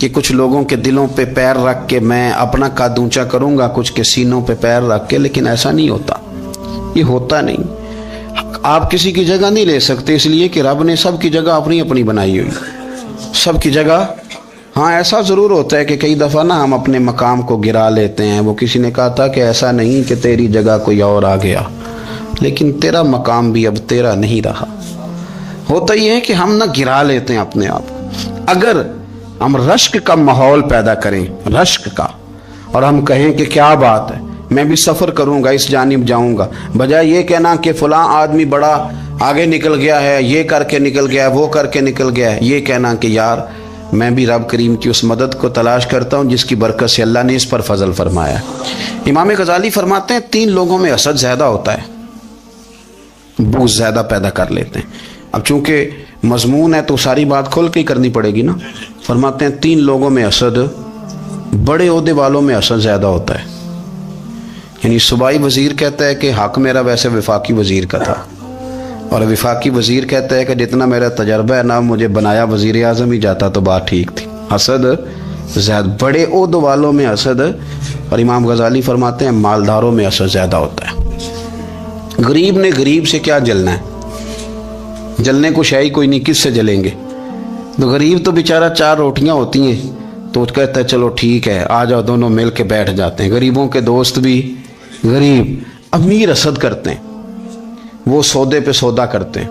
کہ کچھ لوگوں کے دلوں پہ پیر رکھ کے میں اپنا قد اونچا کروں گا، کچھ کے سینوں پہ پیر رکھ کے، لیکن ایسا نہیں ہوتا، یہ ہوتا نہیں۔ آپ کسی کی جگہ نہیں لے سکتے، اس لیے کہ رب نے سب کی جگہ اپنی اپنی بنائی ہوئی، سب کی جگہ۔ ہاں ایسا ضرور ہوتا ہے کہ کئی دفعہ نا ہم اپنے مقام کو گرا لیتے ہیں۔ وہ کسی نے کہا تھا کہ ایسا نہیں کہ تیری جگہ کوئی اور آ گیا، لیکن تیرا مقام بھی اب تیرا نہیں رہا۔ ہوتا یہ ہے کہ ہم نہ گرا لیتے ہیں اپنے آپ۔ اگر ہم رشک کا ماحول پیدا کریں، رشک کا، اور ہم کہیں کہ کیا بات ہے، میں بھی سفر کروں گا، اس جانب جاؤں گا، بجائے یہ کہنا کہ فلاں آدمی بڑا آگے نکل گیا ہے، یہ کر کے نکل گیا ہے، وہ کر کے نکل گیا ہے، یہ کہنا کہ یار میں بھی رب کریم کی اس مدد کو تلاش کرتا ہوں جس کی برکت سے اللہ نے اس پر فضل فرمایا۔ امام غزالی فرماتے ہیں 3 لوگوں میں حسد زیادہ ہوتا ہے، بغض زیادہ پیدا کر لیتے ہیں۔ اب چونکہ مضمون ہے تو ساری بات کھول کے ہی کرنی پڑے گی نا۔ فرماتے ہیں 3 لوگوں میں حسد، بڑے عہدے والوں میں حسد زیادہ ہوتا ہے۔ یعنی صوبائی وزیر کہتا ہے کہ حق میرا ویسے وفاقی وزیر کا تھا، اور وفاقی وزیر کہتا ہے کہ جتنا میرا تجربہ ہے نا، مجھے بنایا وزیر اعظم ہی جاتا تو بات ٹھیک تھی۔ حسد زیادہ، بڑے عہدوں والوں میں حسد، اور امام غزالی فرماتے ہیں مالداروں میں حسد زیادہ ہوتا ہے۔ غریب نے غریب سے کیا جلنا ہے؟ جلنے کو شے ہی کوئی نہیں، کس سے جلیں گے؟ تو غریب تو بیچارہ 4 روٹیاں ہوتی ہیں تو کہتا ہے چلو ٹھیک ہے، آ جاؤ، دونوں مل کے بیٹھ جاتے ہیں۔ غریبوں کے دوست بھی غریب۔ امیر حسد کرتے ہیں، وہ سودے پہ سودا کرتے ہیں،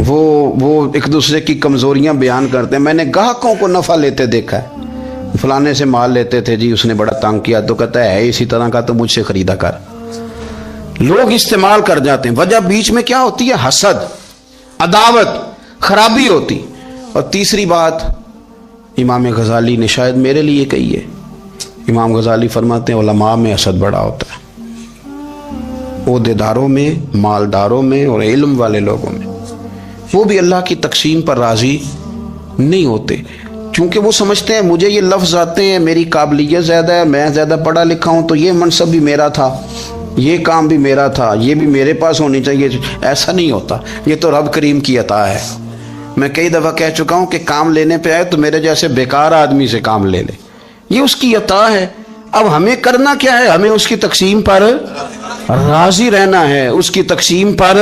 وہ ایک دوسرے کی کمزوریاں بیان کرتے ہیں۔ میں نے گاہکوں کو نفع لیتے دیکھا ہے، فلانے سے مال لیتے تھے جی، اس نے بڑا تنگ کیا، تو کہتا ہے اسی طرح کا تو مجھ سے خریدا کر۔ لوگ استعمال کر جاتے ہیں، وجہ بیچ میں کیا ہوتی ہے؟ حسد، عداوت، خرابی ہوتی۔ اور تیسری بات امام غزالی نے شاید میرے لیے کہی ہے، امام غزالی فرماتے ہیں علماء میں حسد بڑا ہوتا ہے، عہدیداروں میں، مالداروں میں، اور علم والے لوگوں میں۔ وہ بھی اللہ کی تقسیم پر راضی نہیں ہوتے، چونکہ وہ سمجھتے ہیں مجھے یہ لفظ آتے ہیں، میری قابلیت زیادہ ہے، میں زیادہ پڑھا لکھا ہوں، تو یہ منصب بھی میرا تھا، یہ کام بھی میرا تھا، یہ بھی میرے پاس ہونی چاہیے۔ ایسا نہیں ہوتا، یہ تو رب کریم کی عطا ہے۔ میں کئی دفعہ کہہ چکا ہوں کہ کام لینے پہ آئے تو میرے جیسے بیکار آدمی سے کام لے لے، یہ اس کی عطا ہے۔ اب ہمیں کرنا کیا ہے؟ ہمیں اس کی تقسیم پر راضی رہنا ہے، اس کی تقسیم پر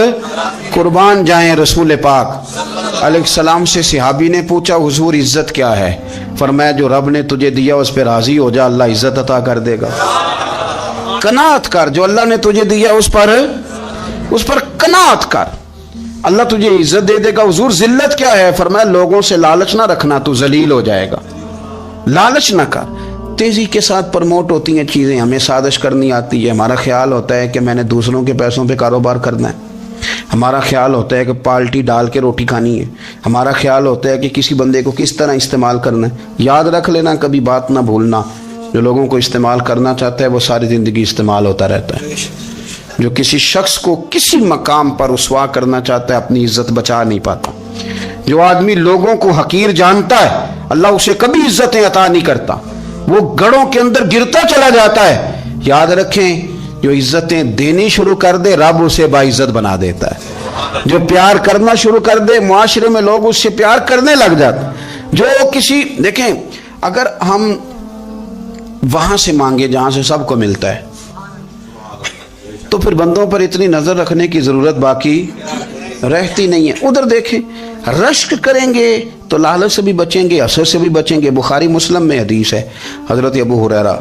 قربان جائیں۔ رسول پاک علیہ السلام سے صحابی نے پوچھا حضور عزت کیا ہے؟ فرمایا جو رب نے تجھے دیا اس پہ راضی ہو جا، اللہ عزت عطا کر دے گا۔ قناعت کر، جو اللہ نے تجھے دیا اس پر قناعت کر، اللہ تجھے عزت دے دے گا۔ حضور ذلت کیا ہے؟ فرمایا لوگوں سے لالچ نہ رکھنا، تو ذلیل ہو جائے گا، لالچ نہ کر۔ تیزی کے ساتھ پروموٹ ہوتی ہیں چیزیں، ہمیں سازش کرنی آتی ہے، ہمارا خیال ہوتا ہے کہ میں نے دوسروں کے پیسوں پہ کاروبار کرنا ہے، ہمارا خیال ہوتا ہے کہ پالٹی ڈال کے روٹی کھانی ہے، ہمارا خیال ہوتا ہے کہ کسی بندے کو کس طرح استعمال کرنا ہے۔ یاد رکھ لینا، کبھی بات نہ بھولنا، جو لوگوں کو استعمال کرنا چاہتا ہے وہ ساری زندگی استعمال ہوتا رہتا ہے۔ جو کسی شخص کو کسی مقام پر رسوا کرنا چاہتا ہے اپنی عزت بچا نہیں پاتا۔ جو آدمی لوگوں کو حقیر جانتا ہے اللہ اسے کبھی عزتیں عطا نہیں کرتا، وہ گڑھوں کے اندر گرتا چلا جاتا ہے۔ یاد رکھیں جو عزتیں دینی شروع کر دے رب اسے باعزت بنا دیتا ہے، جو پیار کرنا شروع کر دے معاشرے میں لوگ اس سے پیار کرنے لگ جاتے ہیں۔ جو کسی دیکھیں اگر ہم وہاں سے مانگے جہاں سے سب کو ملتا ہے تو پھر بندوں پر اتنی نظر رکھنے کی ضرورت باقی رہتی نہیں ہے۔ ادھر دیکھیں رشک کریں گے تو لالچ سے بھی بچیں گے، حسد سے بھی بچیں گے۔ بخاری مسلم میں حدیث ہے، حضرت ابو ہریرہ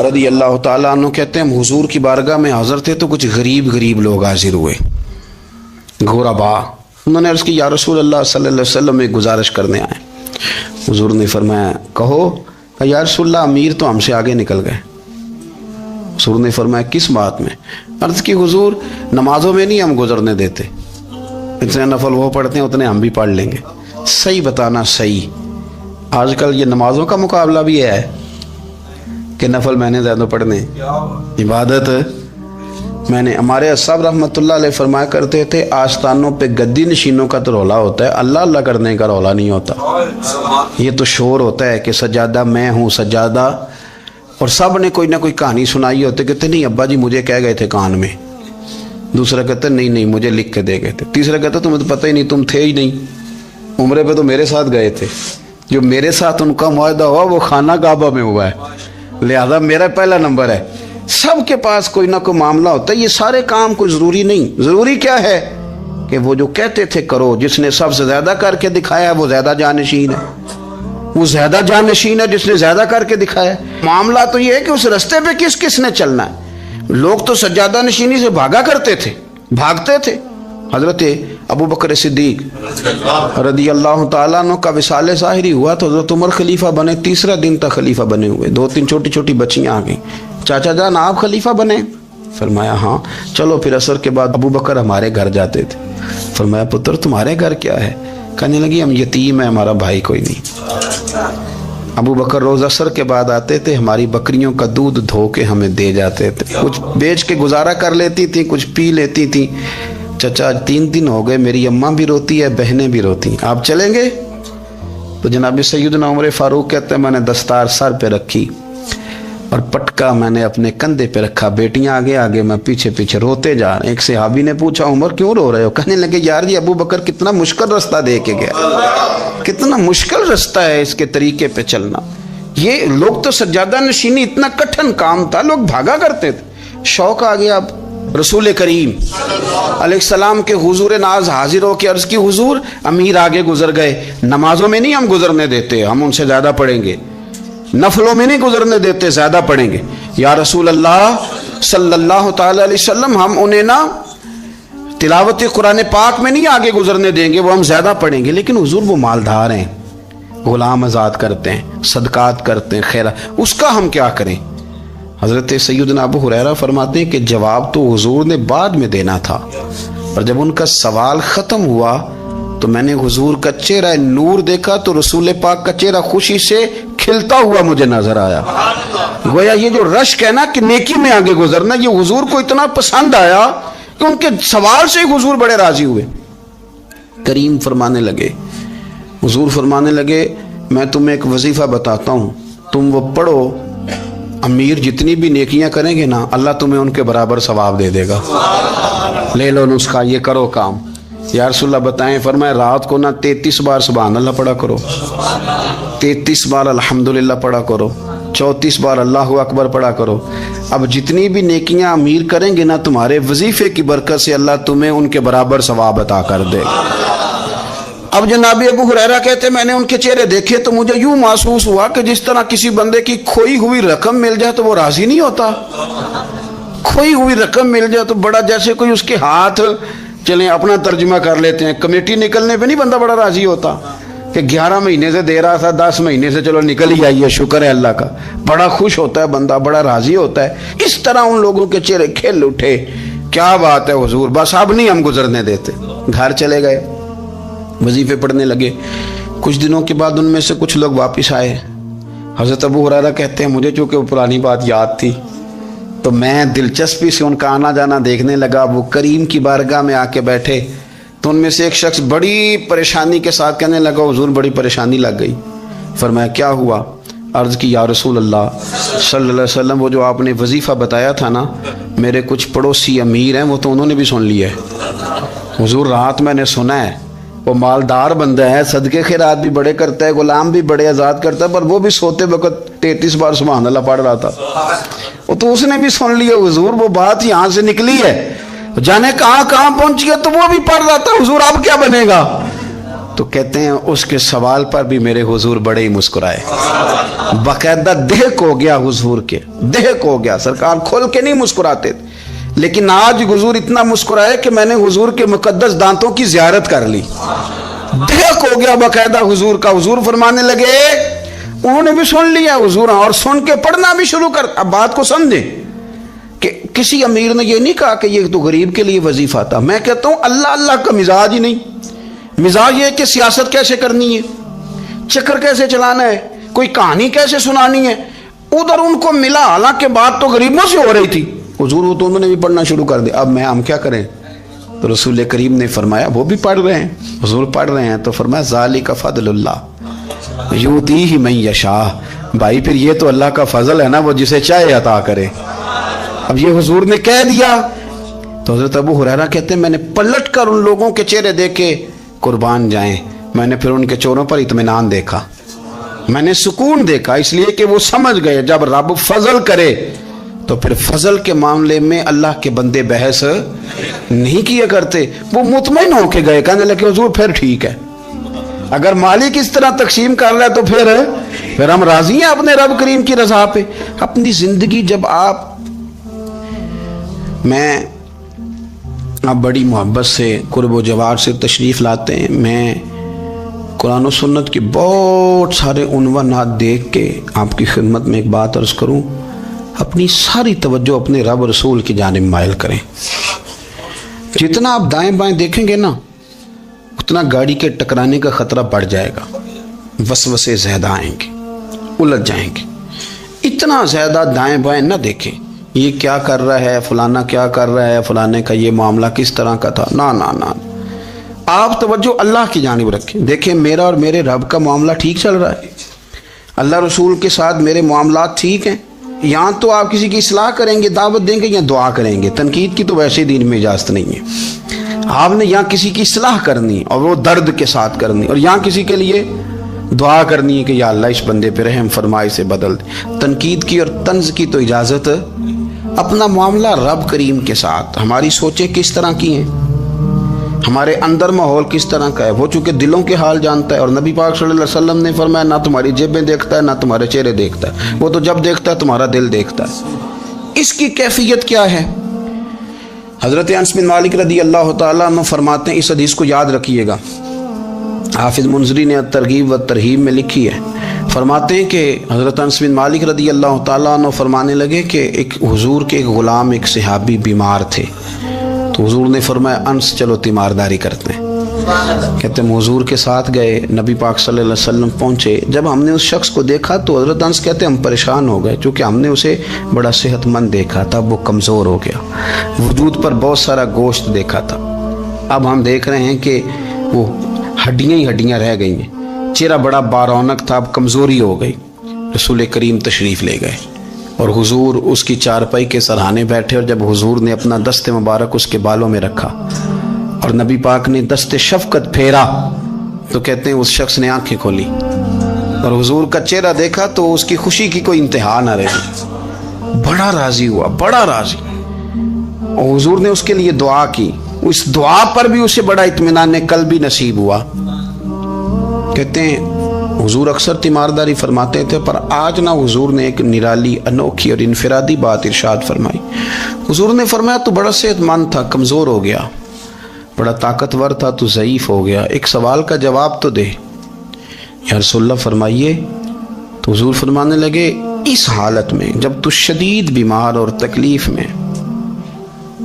رضی اللہ تعالیٰ عنہ کہتے ہیں ہم حضور کی بارگاہ میں حاضر تھے تو کچھ غریب لوگ حاضر ہوئے، غربا۔ انہوں نے عرض کی یا رسول اللہ صلی اللہ علیہ وسلم ایک گزارش کرنے آئے۔ حضور نے فرمایا کہو۔ کہ یا رسول اللہ امیر تو ہم سے آگے نکل گئے۔ حضور نے فرمایا کس بات میں؟ عرض کی حضور نمازوں میں نہیں ہم گزرنے دیتے، اتنے نفل وہ پڑھتے ہیں اتنے ہم بھی پڑھ لیں گے۔ صحیح بتانا صحیح، آج کل یہ نمازوں کا مقابلہ بھی ہے کہ نفل میں نے زیادہ پڑھنے، عبادت میں نے۔ ہمارے صاحب رحمۃ اللہ علیہ فرمایا کرتے تھے آستانوں پہ گدی نشینوں کا تو رولا ہوتا ہے، اللہ اللہ کرنے کا رولا نہیں ہوتا۔ یہ تو شور ہوتا ہے کہ سجادہ میں ہوں سجادہ، اور سب نے کوئی نہ کوئی کہانی سنائی ہوتی، کہتے نہیں ابا جی مجھے کہہ گئے تھے کان میں، دوسرا کہتا نہیں مجھے لکھ کے دے گئے تھے، تیسرا کہتا تمہیں تو پتہ ہی نہیں، تم تھے ہی نہیں، عمرے پہ تو میرے ساتھ گئے تھے، جو میرے ساتھ ان کا معاہدہ ہوا وہ خانہ کعبہ میں ہوا ہے، لہذا میرا پہلا نمبر ہے۔ سب کے پاس کوئی نہ کوئی معاملہ ہوتا ہے، یہ سارے کام کوئی ضروری نہیں۔ ضروری کیا ہے کہ وہ جو کہتے تھے کرو، جس نے سب سے زیادہ کر کے دکھایا وہ زیادہ جانشین ہے، وہ زیادہ جانشین ہے جس نے زیادہ کر کے دکھایا۔ معاملہ تو یہ ہے کہ اس رستے پہ کس کس نے چلنا ہے۔ لوگ تو سجادہ نشینی سے بھاگا کرتے تھے، بھاگتے تھے۔ حضرت ابو بکر صدیق رضی اللہ تعالیٰ عنہ کا وصال ظاہری ہوا تو حضرت عمر خلیفہ بنے، تیسرا دن تک خلیفہ بنے ہوئے، 2-3 چھوٹی چھوٹی بچیاں آ گئیں، چاچا جان آپ خلیفہ بنے؟ فرمایا ہاں۔ چلو پھر عصر کے بعد ابو بکر ہمارے گھر جاتے تھے۔ فرمایا پتر تمہارے گھر کیا ہے؟ کہنے لگی ہم یتیم ہیں، ہمارا بھائی کوئی نہیں۔ ابو بکر روز عصر کے بعد آتے تھے، ہماری بکریوں کا دودھ دھو کے ہمیں دے جاتے تھے، کچھ بیچ کے گزارا کر لیتی تھی، کچھ پی لیتی تھی۔ چچا 3 دن ہو گئے، میری اماں بھی روتی ہے، بہنیں بھی روتی ہیں، آپ چلیں گے؟ تو جناب سیدنا عمر فاروق کہتے ہیں میں نے دستار سر پہ رکھی اور پٹکا میں نے اپنے کندھے پہ رکھا، بیٹیاں آگے آگے، میں پیچھے پیچھے، روتے جا رہے ہیں۔ ایک صحابی نے پوچھا عمر کیوں رو رہے ہو؟ کہنے لگے یار یہ ابو بکر کتنا مشکل رستہ دے کے گیا، کتنا مشکل رستہ ہے اس کے طریقے پہ چلنا۔ یہ لوگ تو سجادہ نشینی اتنا کٹھن کام تھا، لوگ بھاگا کرتے تھے۔ شوق آ گیا اب رسول کریم علیہ السلام کے حضور ناز حاضر ہو کے عرض کی حضور امیر آگے گزر گئے، نمازوں میں نہیں ہم گزرنے دیتے، ہم ان سے زیادہ پڑھیں گے، نفلوں میں نہیں گزرنے دیتے، زیادہ پڑھیں گے۔ یا رسول اللہ صلی اللہ تعالی علیہ وسلم ہم انہیں نہ تلاوت قرآن پاک میں نہیں آگے گزرنے دیں گے، وہ ہم زیادہ پڑھیں گے، لیکن حضور وہ مالدار ہیں، غلام آزاد کرتے ہیں، صدقات کرتے ہیں، خیرات، اس کا ہم کیا کریں؟ حضرت سیدنا ابو ہریرہ فرماتے ہیں کہ جواب تو حضور نے بعد میں دینا تھا، اور جب ان کا سوال ختم ہوا تو میں نے حضور کا چہرہ نور دیکھا تو رسول پاک کا چہرہ خوشی سے کھلتا ہوا مجھے نظر آیا۔ گویا یہ جو رشک ہے نا کہ نیکی میں آگے گزرنا، یہ حضور کو اتنا پسند آیا کہ ان کے سوال سے حضور بڑے راضی ہوئے۔ کریم فرمانے لگے، حضور فرمانے لگے میں تمہیں ایک وظیفہ بتاتا ہوں، تم وہ پڑھو، امیر جتنی بھی نیکیاں کریں گے نا اللہ تمہیں ان کے برابر ثواب دے دے گا، لے لو نسخہ، یہ کرو کام۔ یا رسول اللہ بتائیں؟ فرمایا رات کو نا 33 بار سبحان اللہ پڑھا کرو، 33 بار الحمدللہ پڑھا کرو، 34 بار اللہ اکبر پڑھا کرو۔ اب جتنی بھی نیکیاں امیر کریں گے نا تمہارے وظیفے کی برکت سے اللہ تمہیں ان کے برابر ثواب عطا کر دے گا۔ اب جناب ابو ہریرہ کہتے میں نے ان کے چہرے دیکھے تو مجھے یوں محسوس ہوا کہ جس طرح کسی بندے کی کھوئی ہوئی رقم مل جائے تو وہ راضی نہیں ہوتا، کھوئی ہوئی رقم مل جائے تو بڑا جیسے کوئی اس کے ہاتھ، چلیں اپنا ترجمہ کر لیتے ہیں، کمیٹی نکلنے پہ نہیں بندہ بڑا راضی ہوتا کہ 11 مہینے سے دے رہا تھا، 10 مہینے سے چلو نکل ہی آئی ہے، شکر ہے اللہ کا، بڑا خوش ہوتا ہے بندہ، بڑا راضی ہوتا ہے۔ اس طرح ان لوگوں کے چہرے کھل اٹھے، کیا بات ہے حضور، بس اب نہیں ہم گزرنے دیتے۔ گھر چلے گئے، وظیفے پڑھنے لگے۔ کچھ دنوں کے بعد ان میں سے کچھ لوگ واپس آئے۔ حضرت ابو ہریرہ کہتے ہیں مجھے چونکہ وہ پرانی بات یاد تھی تو میں دلچسپی سے ان کا آنا جانا دیکھنے لگا۔ وہ کریم کی بارگاہ میں آ کے بیٹھے تو ان میں سے ایک شخص بڑی پریشانی کے ساتھ کہنے لگا حضور بڑی پریشانی لگ گئی۔ فرمایا کیا ہوا؟ عرض کی یا رسول اللہ صلی اللہ علیہ وسلم وہ جو آپ نے وظیفہ بتایا تھا نا، میرے کچھ پڑوسی امیر ہیں وہ تو انہوں نے بھی سن لیا ہے حضور، رات میں نے سنا ہے وہ مالدار بندہ ہے، صدقے خیرات بھی بڑے کرتا ہے، غلام بھی بڑے آزاد کرتا ہے، پر وہ بھی سوتے وقت 33 بار سبحان اللہ پڑھ رہا تھا، وہ تو اس نے بھی سن لیا حضور، وہ بات یہاں سے نکلی ہے، جانے کہاں پہنچی ہے، تو وہ بھی پڑھ رہا تھا حضور اب کیا بنے گا؟ تو کہتے ہیں اس کے سوال پر بھی میرے حضور بڑے ہی مسکرائے، باقاعدہ دہک ہو گیا حضور کے، دہک ہو گیا، سرکار کھول کے نہیں مسکراتے تھے، لیکن آج حضور اتنا مسکرائے کہ میں نے حضور کے مقدس دانتوں کی زیارت کر لی، دہک ہو گیا باقاعدہ حضور کا۔ حضور فرمانے لگے انہوں نے بھی سن لیا حضور، اور سن کے پڑھنا بھی شروع کر۔ اب بات کو سمجھیں کہ کسی امیر نے یہ نہیں کہا کہ یہ تو غریب کے لیے وظیفہ تھا، میں کہتا ہوں اللہ اللہ کا مزاج ہی نہیں، مزاج یہ کہ سیاست کیسے کرنی ہے، چکر کیسے چلانا ہے، کوئی کہانی کیسے سنانی ہے، ادھر ان کو ملا، حالانکہ بات تو غریبوں سے ہو رہی تھی حضور، وہ تو انہوں نے بھی پڑھنا شروع کر دیا۔ اب ہم کیا کریں؟ تو رسول کریم نے فرمایا وہ بھی پڑھ رہے ہیں، حضور پڑھ رہے ہیں، تو فرمایا ذالک فضل اللہ یؤتیہ من یشاء، بھائی پھر یہ تو اللہ کا فضل ہے نا، وہ جسے چاہے عطا کرے۔ اب یہ حضور نے کہہ دیا تو حضرت ابو ہریرہ کہتے ہیں میں نے پلٹ کر ان لوگوں کے چہرے دیکھے، قربان جائیں، میں نے پھر ان کے چہروں پر اطمینان دیکھا، میں نے سکون دیکھا اس لیے کہ وہ سمجھ گئے جب رب فضل کرے تو پھر فضل کے معاملے میں اللہ کے بندے بحث نہیں کیا کرتے. وہ مطمئن ہو کے گئے, کہنے لگے حضور پھر ٹھیک ہے, اگر مالک اس طرح تقسیم کر رہا ہے تو پھر ہم راضی ہیں اپنے رب کریم کی رضا پہ. اپنی زندگی جب آپ بڑی محبت سے قرب و جوار سے تشریف لاتے ہیں, میں قرآن و سنت کے بہت سارے عنوانات دیکھ کے آپ کی خدمت میں ایک بات عرض کروں, اپنی ساری توجہ اپنے رب رسول کی جانب مائل کریں. جتنا آپ دائیں بائیں دیکھیں گے نا اتنا گاڑی کے ٹکرانے کا خطرہ بڑھ جائے گا, وسوسے زیادہ آئیں گے, الجھ جائیں گے. اتنا زیادہ دائیں بائیں نہ دیکھیں, یہ کیا کر رہا ہے, فلانا کیا کر رہا ہے, فلانے کا یہ معاملہ کس طرح کا تھا. نا نا نا, آپ توجہ اللہ کی جانب رکھیں. دیکھیں میرا اور میرے رب کا معاملہ ٹھیک چل رہا ہے, اللہ رسول کے ساتھ میرے معاملات ٹھیک ہیں. یہاں تو آپ کسی کی اصلاح کریں گے, دعوت دیں گے یا دعا کریں گے, تنقید کی تو ویسے دین میں اجازت نہیں ہے. آپ نے یہاں کسی کی اصلاح کرنی اور وہ درد کے ساتھ کرنی, اور یہاں کسی کے لیے دعا کرنی ہے کہ یا اللہ اس بندے پہ رحم فرمائے سے بدل دے. تنقید کی اور طنز کی تو اجازت. اپنا معاملہ رب کریم کے ساتھ, ہماری سوچیں کس طرح کی ہیں, ہمارے اندر ماحول کس طرح کا ہے, وہ چونکہ دلوں کے حال جانتا ہے. اور نبی پاک صلی اللہ علیہ وسلم نے فرمایا نہ تمہاری جیبیں دیکھتا ہے نہ تمہارے چہرے دیکھتا ہے, وہ تو جب دیکھتا ہے تمہارا دل دیکھتا ہے. اس کی کیفیت کیا ہے؟ حضرت انس بن مالک رضی اللہ تعالیٰ عنہ فرماتے ہیں, اس حدیث کو یاد رکھیے گا, حافظ منذری نے ترغیب و ترہیب میں لکھی ہے. فرماتے ہیں کہ حضرت انس بن مالک رضی اللہ تعالیٰ عنہ فرمانے لگے کہ ایک حضور کے ایک غلام ایک صحابی بیمار تھے, تو حضور نے فرمایا انس چلو تیمارداری کرتے ہیں. کہتے ہیں حضور کے ساتھ گئے, نبی پاک صلی اللہ علیہ وسلم پہنچے. جب ہم نے اس شخص کو دیکھا تو حضرت انس کہتے ہیں ہم پریشان ہو گئے, چونکہ ہم نے اسے بڑا صحت مند دیکھا تھا, وہ کمزور ہو گیا, وجود پر بہت سارا گوشت دیکھا تھا. اب ہم دیکھ رہے ہیں کہ وہ ہڈیاں ہی ہڈیاں رہ گئی ہیں, چہرہ بڑا بارونق تھا, اب کمزوری ہو گئی. رسول کریم تشریف لے گئے اور حضور اس کی چارپائی کے سرہانے بیٹھے, اور جب حضور نے اپنا دست مبارک اس کے بالوں میں رکھا اور نبی پاک نے دست شفقت پھیرا تو کہتے ہیں اس شخص نے آنکھیں کھولی اور حضور کا چہرہ دیکھا تو اس کی خوشی کی کوئی انتہا نہ رہی, بڑا راضی ہوا, بڑا راضی. اور حضور نے اس کے لیے دعا کی, اس دعا پر بھی اسے بڑا اطمینان قلب بھی نصیب ہوا. کہتے ہیں حضور اکثر تیمارداری فرماتے تھے, پر آج نہ حضور نے ایک نرالی انوکھی اور انفرادی بات ارشاد فرمائی. حضور نے فرمایا تو بڑا صحت مند تھا, کمزور ہو گیا, بڑا طاقتور تھا تو ضعیف ہو گیا, ایک سوال کا جواب تو دے. یا رسول اللہ فرمائیے. تو حضور فرمانے لگے اس حالت میں جب تو شدید بیمار اور تکلیف میں,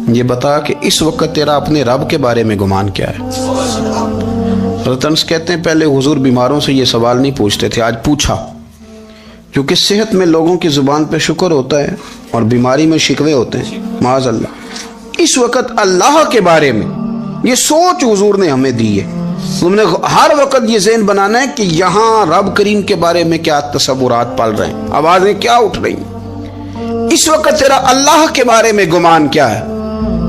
یہ بتا کہ اس وقت تیرا اپنے رب کے بارے میں گمان کیا ہے. حضرت انس کہتے ہیں پہلے حضور بیماروں سے یہ سوال نہیں پوچھتے تھے, آج پوچھا, کیونکہ صحت میں لوگوں کی زبان پہ شکر ہوتا ہے اور بیماری میں شکوے ہوتے ہیں, معاذ اللہ. اس وقت اللہ کے بارے میں یہ سوچ حضور نے ہمیں دی ہے. تم نے ہر وقت یہ ذہن بنانا ہے کہ یہاں رب کریم کے بارے میں کیا تصورات پل رہے ہیں, آوازیں کیا اٹھ رہی ہیں, اس وقت تیرا اللہ کے بارے میں گمان کیا ہے.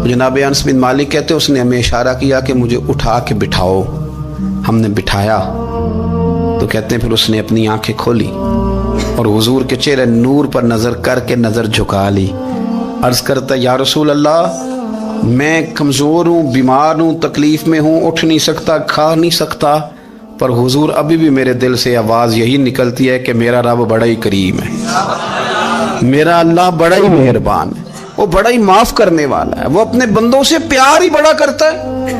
جناب انس بن مالک کہتے اس نے ہمیں اشارہ کیا کہ مجھے اٹھا کے بٹھاؤ. ہم نے بٹھایا تو کہتے ہیں پھر اس نے اپنی آنکھیں کھولی اور حضور کے چہرے نور پر نظر کر کے نظر جھکا لی. عرض کرتا یا رسول اللہ میں کمزور ہوں, بیمار ہوں, تکلیف میں ہوں, اٹھ نہیں سکتا, کھا نہیں سکتا, پر حضور ابھی بھی میرے دل سے آواز یہی نکلتی ہے کہ میرا رب بڑا ہی کریم ہے, میرا اللہ بڑا ہی مہربان ہے, وہ بڑا ہی معاف کرنے والا ہے, وہ اپنے بندوں سے پیار ہی بڑا کرتا ہے.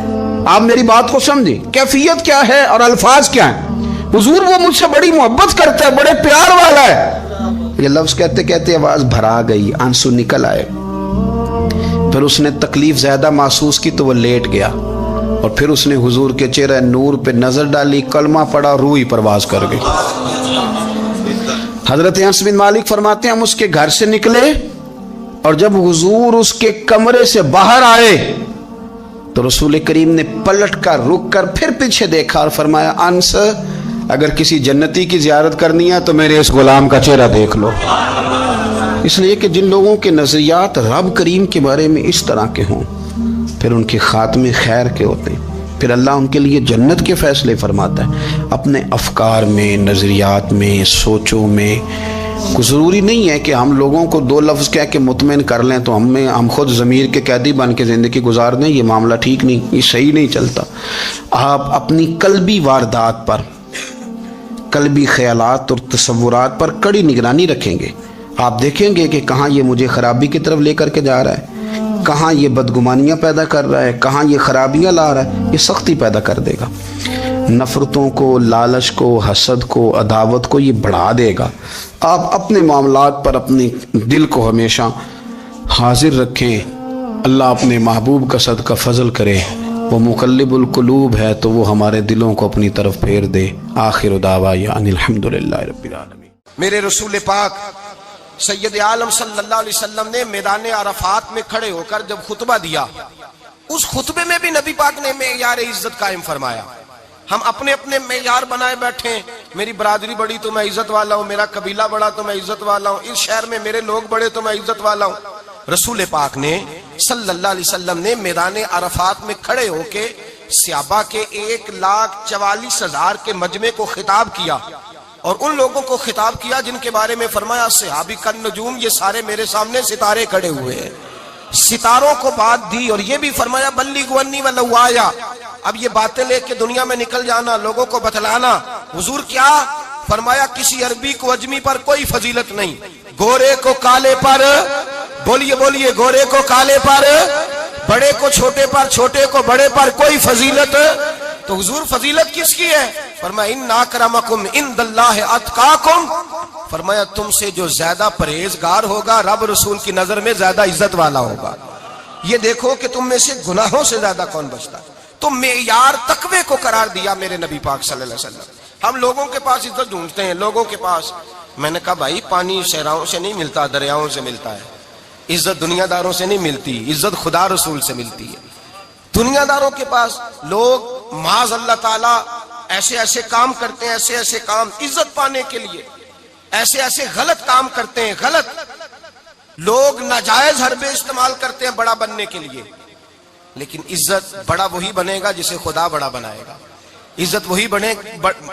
آپ میری بات کو سمجھیں, کیفیت کیا ہے اور الفاظ کیا ہیں. حضور وہ مجھ سے بڑی محبت کرتا ہے, بڑے پیار والا ہے. یہ لفظ کہتے کہتے آواز بھرا گئی, آنسو نکل آئے. پھر اس نے تکلیف زیادہ محسوس کی تو وہ لیٹ گیا, اور پھر اس نے حضور کے چہرے نور پہ نظر ڈالی, کلمہ پڑھا, روح ہی پرواز کر گئی. حضرت انس بن مالک فرماتے ہیں ہم اس کے گھر سے نکلے, اور جب حضور اس کے کمرے سے باہر آئے تو رسول کریم نے پلٹ کر رک کر پھر پیچھے دیکھا اور فرمایا انس اگر کسی جنتی کی زیارت کرنی ہے تو میرے اس غلام کا چہرہ دیکھ لو. اس لیے کہ جن لوگوں کے نظریات رب کریم کے بارے میں اس طرح کے ہوں پھر ان کے خاتمے خیر کے ہوتے ہیں. پھر اللہ ان کے لیے جنت کے فیصلے فرماتا ہے. اپنے افکار میں، نظریات میں، سوچوں میں. کوئی ضروری نہیں ہے کہ ہم لوگوں کو دو لفظ کہہ کے مطمئن کر لیں تو ہم خود ضمیر کے قیدی بن کے زندگی گزار دیں. یہ معاملہ ٹھیک نہیں، یہ صحیح نہیں چلتا. آپ اپنی قلبی واردات پر، قلبی خیالات اور تصورات پر کڑی نگرانی رکھیں گے. آپ دیکھیں گے کہ کہاں یہ مجھے خرابی کی طرف لے کر کے جا رہا ہے، کہاں یہ بدگمانیاں پیدا کر رہا ہے، کہاں یہ خرابیاں لا رہا ہے. یہ سختی پیدا کر دے گا، نفرتوں کو، لالچ کو، حسد کو، عداوت کو یہ بڑھا دے گا. آپ اپنے معاملات پر اپنی دل کو ہمیشہ حاضر رکھیں. اللہ اپنے محبوب کا صدقہ فضل کرے. وہ مقلب القلوب ہے تو وہ ہمارے دلوں کو اپنی طرف پھیر دے. آخر دعوانا ان الحمدللہ رب العالمین. میرے رسول پاک سید عالم صلی اللہ علیہ وسلم نے میدان عرفات میں کھڑے ہو کر جب خطبہ دیا، اس خطبے میں بھی نبی پاک نے معیار عزت قائم فرمایا. ہم اپنے اپنے معیار بنائے بیٹھے ہیں. میری برادری بڑی تو میں عزت والا ہوں، میرا قبیلہ بڑا تو میں عزت والا ہوں، اس شہر میں میرے لوگ بڑے تو میں عزت والا ہوں. رسول پاک نے صلی اللہ علیہ وسلم نے میدان عرفات میں کھڑے ہو کے صحابہ کے 1,44,000 کے مجمع کو خطاب کیا، اور ان لوگوں کو خطاب کیا جن کے بارے میں فرمایا صحابی کن نجوم، یہ سارے میرے سامنے ستارے کھڑے ہوئے ہیں. ستاروں کو بات دی اور یہ بھی فرمایا بلغوا انی ولو آیا. اب یہ باتیں لے کے دنیا میں نکل جانا، لوگوں کو بتلانا. حضور کیا فرمایا؟ کسی عربی کو اجمی پر کوئی فضیلت نہیں، گورے کو کالے پر، بولیے بولیے، گورے کو کالے پر، بڑے کو چھوٹے پر، چھوٹے کو بڑے پر کوئی فضیلت. تو حضور فضیلت کس کی ہے؟ فرمایا ان اکرمکم عند اللہ اتقاکم. فرمایا تم سے جو زیادہ پرہیزگار ہوگا رب رسول کی نظر میں زیادہ عزت والا ہوگا. یہ دیکھو کہ تم میں سے گناہوں سے زیادہ کون بچتا ہے. تو معیار تقوی کو قرار دیا میرے نبی پاک صلی اللہ علیہ وسلم. ہم لوگوں کے پاس عزت ڈھونڈتے ہیں، لوگوں کے پاس. میں نے کہا بھائی پانی صحراؤں سے نہیں ملتا، دریاؤں سے ملتا ہے. عزت دنیا داروں سے نہیں ملتی، عزت خدا رسول سے ملتی ہے. دنیا داروں کے پاس لوگ معاذ اللہ تعالی ایسے ایسے کام کرتے ہیں، ایسے ایسے کام عزت پانے کے لیے، ایسے ایسے غلط کام کرتے ہیں. غلط لوگ ناجائز حربے استعمال کرتے ہیں بڑا بننے کے لیے. لیکن عزت بڑا وہی بنے گا جسے خدا بڑا بنائے گا. عزت وہی بنے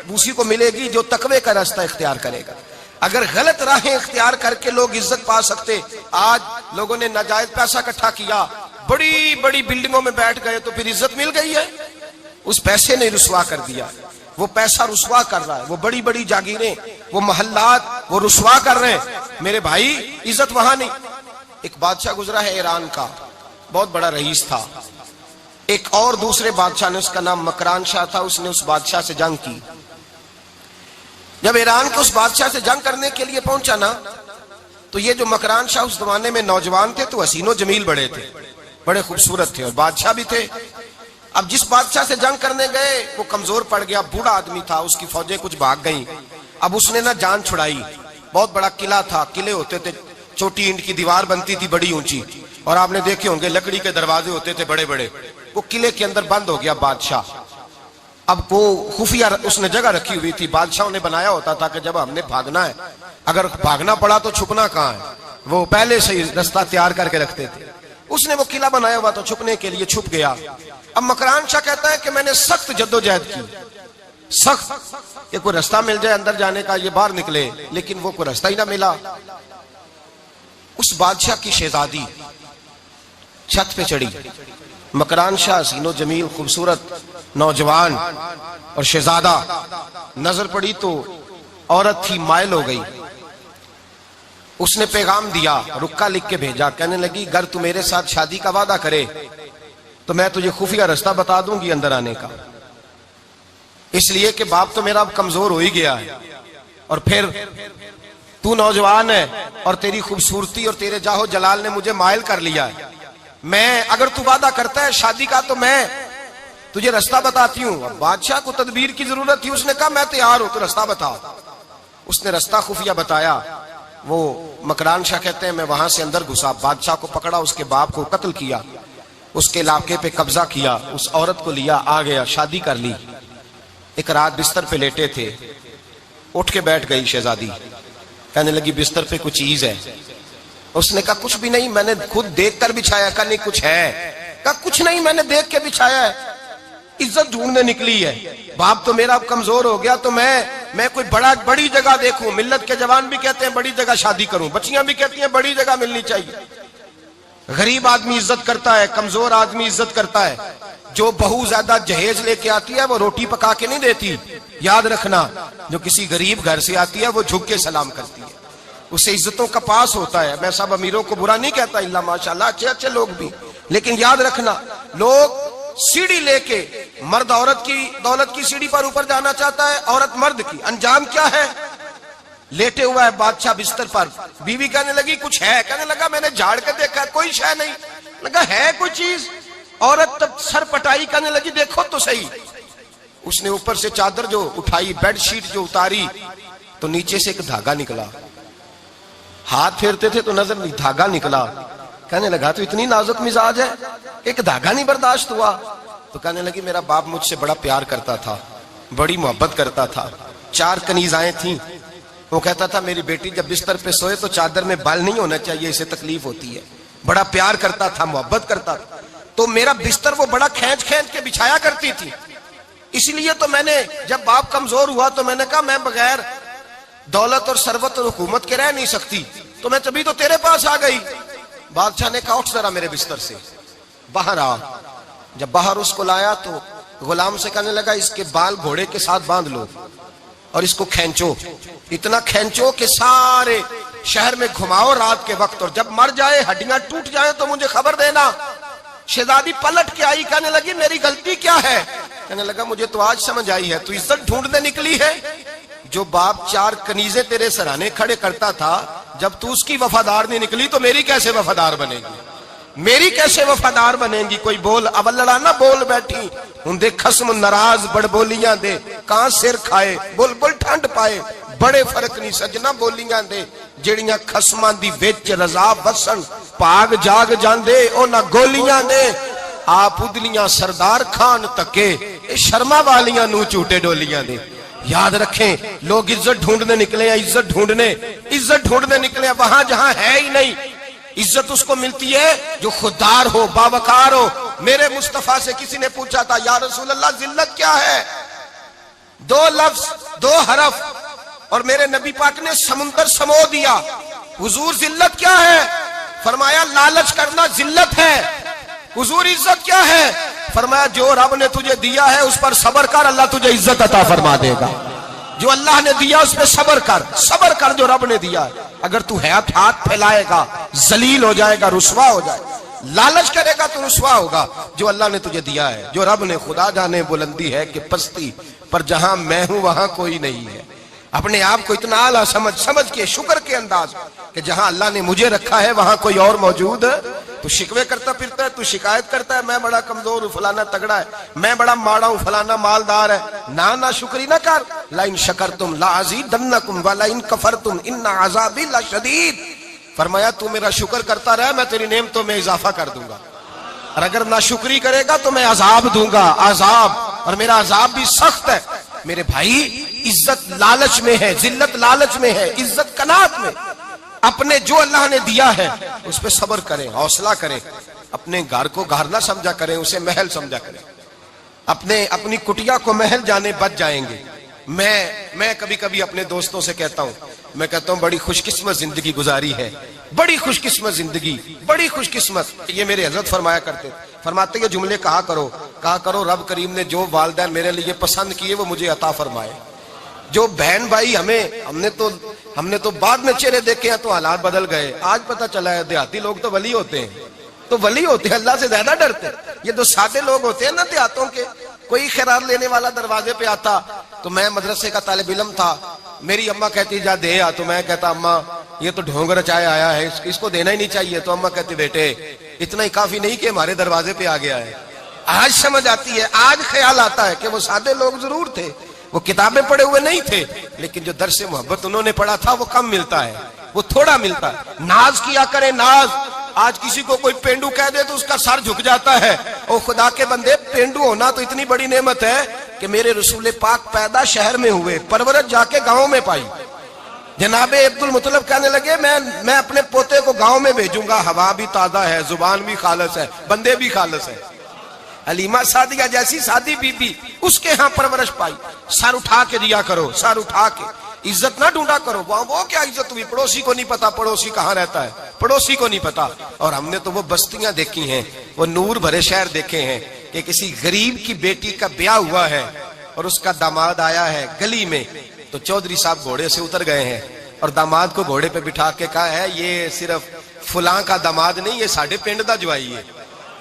اسی کو ملے گی جو تقوی کا راستہ اختیار کرے گا. اگر غلط راہیں اختیار کر کے لوگ عزت پا سکتے. آج لوگوں نے ناجائز پیسہ اکٹھا کیا، بڑی بڑی بلڈنگوں میں بیٹھ گئے تو پھر عزت مل گئی ہے. اس پیسے نے رسوا کر دیا، وہ پیسہ رسوا کر رہا ہے. وہ بڑی بڑی جاگیریں، وہ محلات وہ رسوا کر رہے ہیں. میرے بھائی عزت وہاں نہیں. ایک بادشاہ گزرا ہے ایران کا، بہت بڑا رئیس تھا. ایک اور دوسرے بادشاہ نے، اس کا نام مکران شاہ تھا، اس نے اس بادشاہ سے جنگ کی. جب ایران کے اس بادشاہ سے جنگ کرنے کے لیے پہنچا نا، تو یہ جو مکران شاہ اس زمانے میں نوجوان تھے تو حسین و جمیل بڑے تھے، بڑے خوبصورت تھے، اور بادشاہ بھی تھے. اب جس بادشاہ سے جنگ کرنے گئے وہ کمزور پڑ گیا، بوڑھا آدمی تھا، اس کی فوجیں کچھ بھاگ گئیں. اب اس نے نا جان چھڑائی. بہت بڑا قلعہ تھا، قلعے ہوتے تھے، چھوٹی اینٹ کی دیوار بنتی تھی بڑی اونچی، اور آپ نے دیکھے ہوں گے لکڑی کے دروازے ہوتے تھے بڑے بڑے. وہ قلعے کے اندر بند ہو گیا بادشاہ. اب وہ خفیہ اس نے جگہ رکھی ہوئی تھی، بادشاہوں نے بنایا ہوتا تھا کہ جب ہم نے بھاگنا ہے، اگر بھاگنا پڑا تو چھپنا کہاں ہے، وہ پہلے سے راستہ تیار کر کے رکھتے تھے. اس نے وہ قلعہ بنایا ہوا تو چھپنے کے لیے چھپ گیا. اب مکران شاہ کہتا ہے کہ میں نے سخت جدوجہد کی، سخت کہ کوئی راستہ مل جائے اندر جانے کا، یہ باہر نکلے، لیکن وہ کوئی راستہ ہی نہ ملا. اس بادشاہ کی شہزادی چھت پہ چڑھی. مکران شاہ حسین و جمیل خوبصورت نوجوان اور شہزادہ، نظر پڑی تو عورت تھی، مائل ہو گئی. اس نے پیغام دیا، رکا لکھ کے بھیجا، کہنے لگی اگر تو میرے ساتھ شادی کا وعدہ کرے تو میں تجھے خفیہ راستہ بتا دوں گی اندر آنے کا. اس لیے کہ باپ تو میرا اب کمزور ہو ہی گیا ہے، اور پھر تو نوجوان ہے اور تیری خوبصورتی اور تیرے جاہو جلال نے مجھے مائل کر لیا ہے. میں اگر تو وعدہ کرتا ہے شادی کا تو میں تجھے راستہ بتاتی ہوں. اب بادشاہ کو تدبیر کی ضرورت تھی، اس نے کہا میں تیار ہوں، تو راستہ بتا. اس نے راستہ خفیہ بتایا. وہ مکران شاہ کہتے ہیں میں وہاں سے اندر گھسا، بادشاہ کو پکڑا، اس کے باپ کو قتل کیا، اس کے علاقے پہ قبضہ کیا، اس عورت کو لیا، آ گیا، شادی کر لی. ایک رات بستر پہ لیٹے تھے، اٹھ کے بیٹھ گئی شہزادی، کہنے لگی بستر پہ کچھ چیز ہے. اس نے کہا کچھ بھی نہیں، میں نے خود دیکھ کر بچھایا. کہا نہیں کچھ ہے. کہا کچھ نہیں، میں نے دیکھ کے بچھایا ہے. عزت ڈھونڈنے نکلی ہے. باپ تو میرا اب کمزور ہو گیا تو میں کوئی بڑی جگہ دیکھوں. ملت کے جوان بھی کہتے ہیں بڑی جگہ شادی کروں, بچیاں بھی کہتی ہیں بڑی جگہ ملنی چاہیے. غریب آدمی عزت کرتا ہے, کمزور آدمی عزت کرتا ہے. جو بہو زیادہ جہیز لے کے آتی ہے وہ روٹی پکا کے نہیں دیتی, یاد رکھنا. جو کسی غریب گھر سے آتی ہے وہ جھک کے سلام کرتی ہے, اسے عزتوں کا پاس ہوتا ہے. میں سب امیروں کو برا نہیں کہتا, اللہ ماشاءاللہ اچھے اچھے لوگ بھی, لیکن یاد رکھنا لوگ سیڑھی لے کے, مرد عورت کی دولت کی سیڑھی پر اوپر جانا چاہتا ہے, عورت مرد کی. انجام کیا ہے؟ لیٹے ہوا ہے بادشاہ بستر پر, بیوی کہنے لگی کچھ ہے, کہنے لگا میں نے جھاڑ کے دیکھا کوئی شے نہیں. لگا ہے کوئی چیز. عورت تب سر پٹائی, کہنے لگی دیکھو تو صحیح. اس نے اوپر سے چادر جو اٹھائی, بیڈ شیٹ جو اتاری, تو نیچے سے ایک دھاگا نکلا. ہاتھ پھیرتے تھے تو نظر نہیں, دھاگا نکلا. کہنے لگا تو اتنی نازک مزاج ہے, ایک دھاگا نہیں برداشت ہوا. تو کہنے لگی میرا باپ مجھ سے بڑا پیار کرتا تھا, بڑی محبت کرتا تھا. 4 کنیزائیں تھیں. وہ کہتا تھا میری بیٹی جب بستر پہ سوئے تو چادر میں بال نہیں ہونا چاہیے, اسے تکلیف ہوتی ہے. بڑا پیار کرتا تھا, محبت کرتا تھا. تو میرا بستر وہ بڑا کھینچ کھینچ کے بچھایا کرتی تھی. اس لیے تو میں نے جب باپ کمزور ہوا تو میں نے کہا میں بغیر دولت اور ثروت اور حکومت کے رہ نہیں سکتی, تو میں تبھی تو تیرے پاس آ گئی. بادشاہ نے کہا اٹھ ذرا میرے بستر سے, باہر آ. جب باہر اس کو لایا تو غلام سے کہنے لگا اس کے بال گھوڑے کے ساتھ باندھ لو اور اس کو کھینچو, اتنا کھینچو کہ سارے شہر میں گھماؤ رات کے وقت, اور جب مر جائے ہڈیاں ٹوٹ جائیں تو مجھے خبر دینا. شہزادی پلٹ کے آئی, کہنے لگی میری غلطی کیا ہے؟ کہنے لگا مجھے تو آج سمجھ آئی ہے, تو عزت ڈھونڈنے نکلی ہے. جو باپ 4 کنیزیں تیرے سرانے کھڑے کرتا تھا, جب تو اس کی وفادار نہیں نکلی تو میری کیسے وفادار بنے گی, میری کیسے وفادار بنے گی؟ کوئی بول اول لڑانا بول بیٹھی ہوں دے خسم ناراض بڑ بولیاں دے, کہاں سر کھائے بول بول ٹھنڈ پائے. بڑے فرق نہیں سجنا بولیاں دے, جیڑیاں خسماں دی وچ رضا وسن پاگ جاگ جاندے او نہ گولیاں دے. آپ ادلیاں سردار خان تکے شرما والیاں نو چوٹے ڈولیاں دے. یاد رکھیں لوگ عزت ڈھونڈنے نکلے ہیں, عزت ڈھونڈنے نکلے ہیں وہاں جہاں ہے ہی نہیں. عزت اس کو ملتی ہے جو خوددار ہو, باوقار ہو. میرے مصطفیٰ سے کسی نے پوچھا تھا یا رسول اللہ ذلت کیا ہے؟ 2 لفظ 2 حرف, اور میرے نبی پاک نے سمندر سمو دیا. حضور ذلت کیا ہے؟ فرمایا لالچ کرنا ذلت ہے. حضور عزت کیا ہے؟ فرمایا جو رب نے تجھے دیا ہے اس پر صبر کر, اللہ تجھے عزت عطا فرما دے گا. جو اللہ نے دیا اس پہ صبر کر جو رب نے دیا. اگر تو ہاتھ پھیلائے گا ذلیل ہو جائے گا, رسوا ہو جائے گا. لالچ کرے گا تو رسوا ہوگا. جو اللہ نے تجھے دیا ہے, جو رب نے, خدا جانے بلندی ہے کہ پستی, پر جہاں میں ہوں وہاں کوئی نہیں ہے. اپنے آپ کو اتنا اعلیٰ سمجھ کے شکر کے انداز کہ جہاں اللہ نے مجھے رکھا ہے وہاں کوئی اور موجود ہے. تو شکوے کرتا پھرتا ہے, تو شکایت کرتا ہے میں بڑا کمزور ہوں, فلانا تگڑا ہے, میں بڑا ماڑا ہوں, فلانا مالدار ہے. نا شکری نہ کر. لئن شکرتم لازیدنکم ولئن کفرتم ان عذابی لشدید. فرمایا تو میرا شکر کرتا رہے, میں تیری نعمتوں میں اضافہ کر دوں گا, اور اگر ناشکری کرے گا تو میں عذاب دوں گا, عذاب, اور میرا عذاب بھی سخت ہے. میرے بھائی عزت لالچ میں ہے, ذلت لالچ میں ہے, عزت قناعت میں. اپنے جو اللہ نے دیا ہے اس پہ صبر کریں, حوصلہ کریں. اپنے گھر کو گھر نہ سمجھا کریں, اسے محل سمجھا کریں. اپنی کٹیا کو محل جانے بچ جائیں گے. میں کبھی کبھی اپنے دوستوں سے کہتا ہوں بڑی خوش قسمت زندگی گزاری ہے, بڑی خوش قسمت زندگی, بڑی خوش قسمت. یہ میرے حضرت فرمایا کرتے, فرماتے یہ جملے کہا کرو رب کریم نے جو والدین میرے لیے پسند کیے وہ مجھے عطا فرمائے. جو بہن بھائی ہم نے تو بعد میں چہرے دیکھے ہیں تو حالات بدل گئے. آج پتہ چلا ہے دیہاتی لوگ تو ولی ہوتے ہیں, اللہ سے زیادہ ڈرتے ہیں. یہ جو سادے لوگ ہوتے ہیں نا دیہاتوں کے, کوئی خیرات لینے والا دروازے پہ آتا تو میں مدرسے کا طالب علم تھا, میری اماں کہتی جا دے آ, تو میں کہتا اماں یہ تو ڈھونگ رچائے آیا ہے, اس کو دینا ہی نہیں چاہیے. تو اماں کہتی بیٹے اتنا ہی کافی نہیں کہ ہمارے دروازے پہ آ گیا ہے. آج سمجھ آتی ہے, آج خیال آتا ہے کہ وہ سادے لوگ ضرور تھے, وہ کتابیں پڑھے ہوئے نہیں تھے, لیکن جو درس محبت انہوں نے پڑھا تھا وہ کم ملتا ہے, وہ تھوڑا ملتا ہے. ناز کیا کرے, ناز. آج کسی کو کوئی پینڈو کہہ دے تو اس کا سر جھک جاتا ہے. او خدا کے بندے, پینڈو ہونا تو اتنی بڑی نعمت ہے کہ میرے رسول پاک پیدا شہر میں ہوئے, پرورش جا کے گاؤں میں پائی. جناب عبد المطلب کہنے لگے میں اپنے پوتے کو گاؤں میں بھیجوں گا, ہوا بھی تازہ ہے, زبان بھی خالص ہے, بندے بھی خالص ہے. حلیمہ سعدیہ جیسی سادی بی بی اس کے ہاں پرورش پائی. سر اٹھا کے دیا کرو, سر اٹھا کے, عزت نہ ڈھونڈا کرو. وہ کیا عزت ہوئی, پڑوسی کو نہیں پتا پڑوسی کہاں رہتا ہے, پڑوسی کو نہیں پتا. اور ہم نے تو وہ بستیاں دیکھی ہیں, وہ نور بھرے شہر دیکھے ہیں کہ کسی غریب کی بیٹی کا بیاہ ہوا ہے اور اس کا داماد آیا ہے گلی میں, تو چودھری صاحب گھوڑے سے اتر گئے ہیں اور داماد کو گھوڑے پہ بٹھا کے کہا ہے یہ صرف فلاں کا داماد نہیں, یہ ساڑھے پنڈ دا جوائی ہے,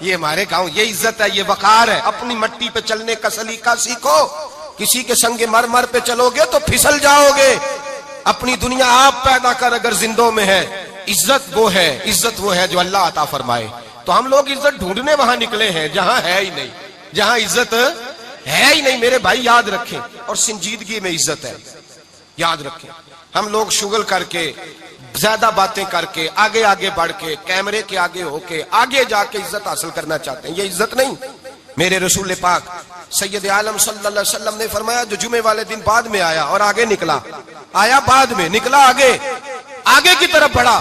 یہ ہمارے گاؤں, یہ عزت ہے, یہ وقار ہے. اپنی مٹی پہ چلنے کا سلیقہ سیکھو. کسی کے سنگ مرمر پہ چلو گے تو پھسل جاؤ گے. اپنی دنیا آپ پیدا کر اگر زندوں میں ہے. عزت وہ ہے, عزت وہ ہے جو اللہ عطا فرمائے. تو ہم لوگ عزت ڈھونڈنے وہاں نکلے ہیں جہاں ہے ہی نہیں, جہاں عزت ہے ہی نہیں. میرے بھائی یاد رکھیں, اور سنجیدگی میں عزت ہے, یاد رکھیں. ہم لوگ شغل کر کے, زیادہ باتیں کر کے, آگے آگے بڑھ کے, کیمرے کے آگے ہو کے, آگے جا کے عزت حاصل کرنا چاہتے ہیں. یہ عزت نہیں. میرے رسول پاک سید عالم صلی اللہ علیہ وسلم نے فرمایا جو جمعے والے دن بعد میں آیا اور آگے نکلا, آیا بعد میں, نکلا آگے, آگے کی طرف بڑھا,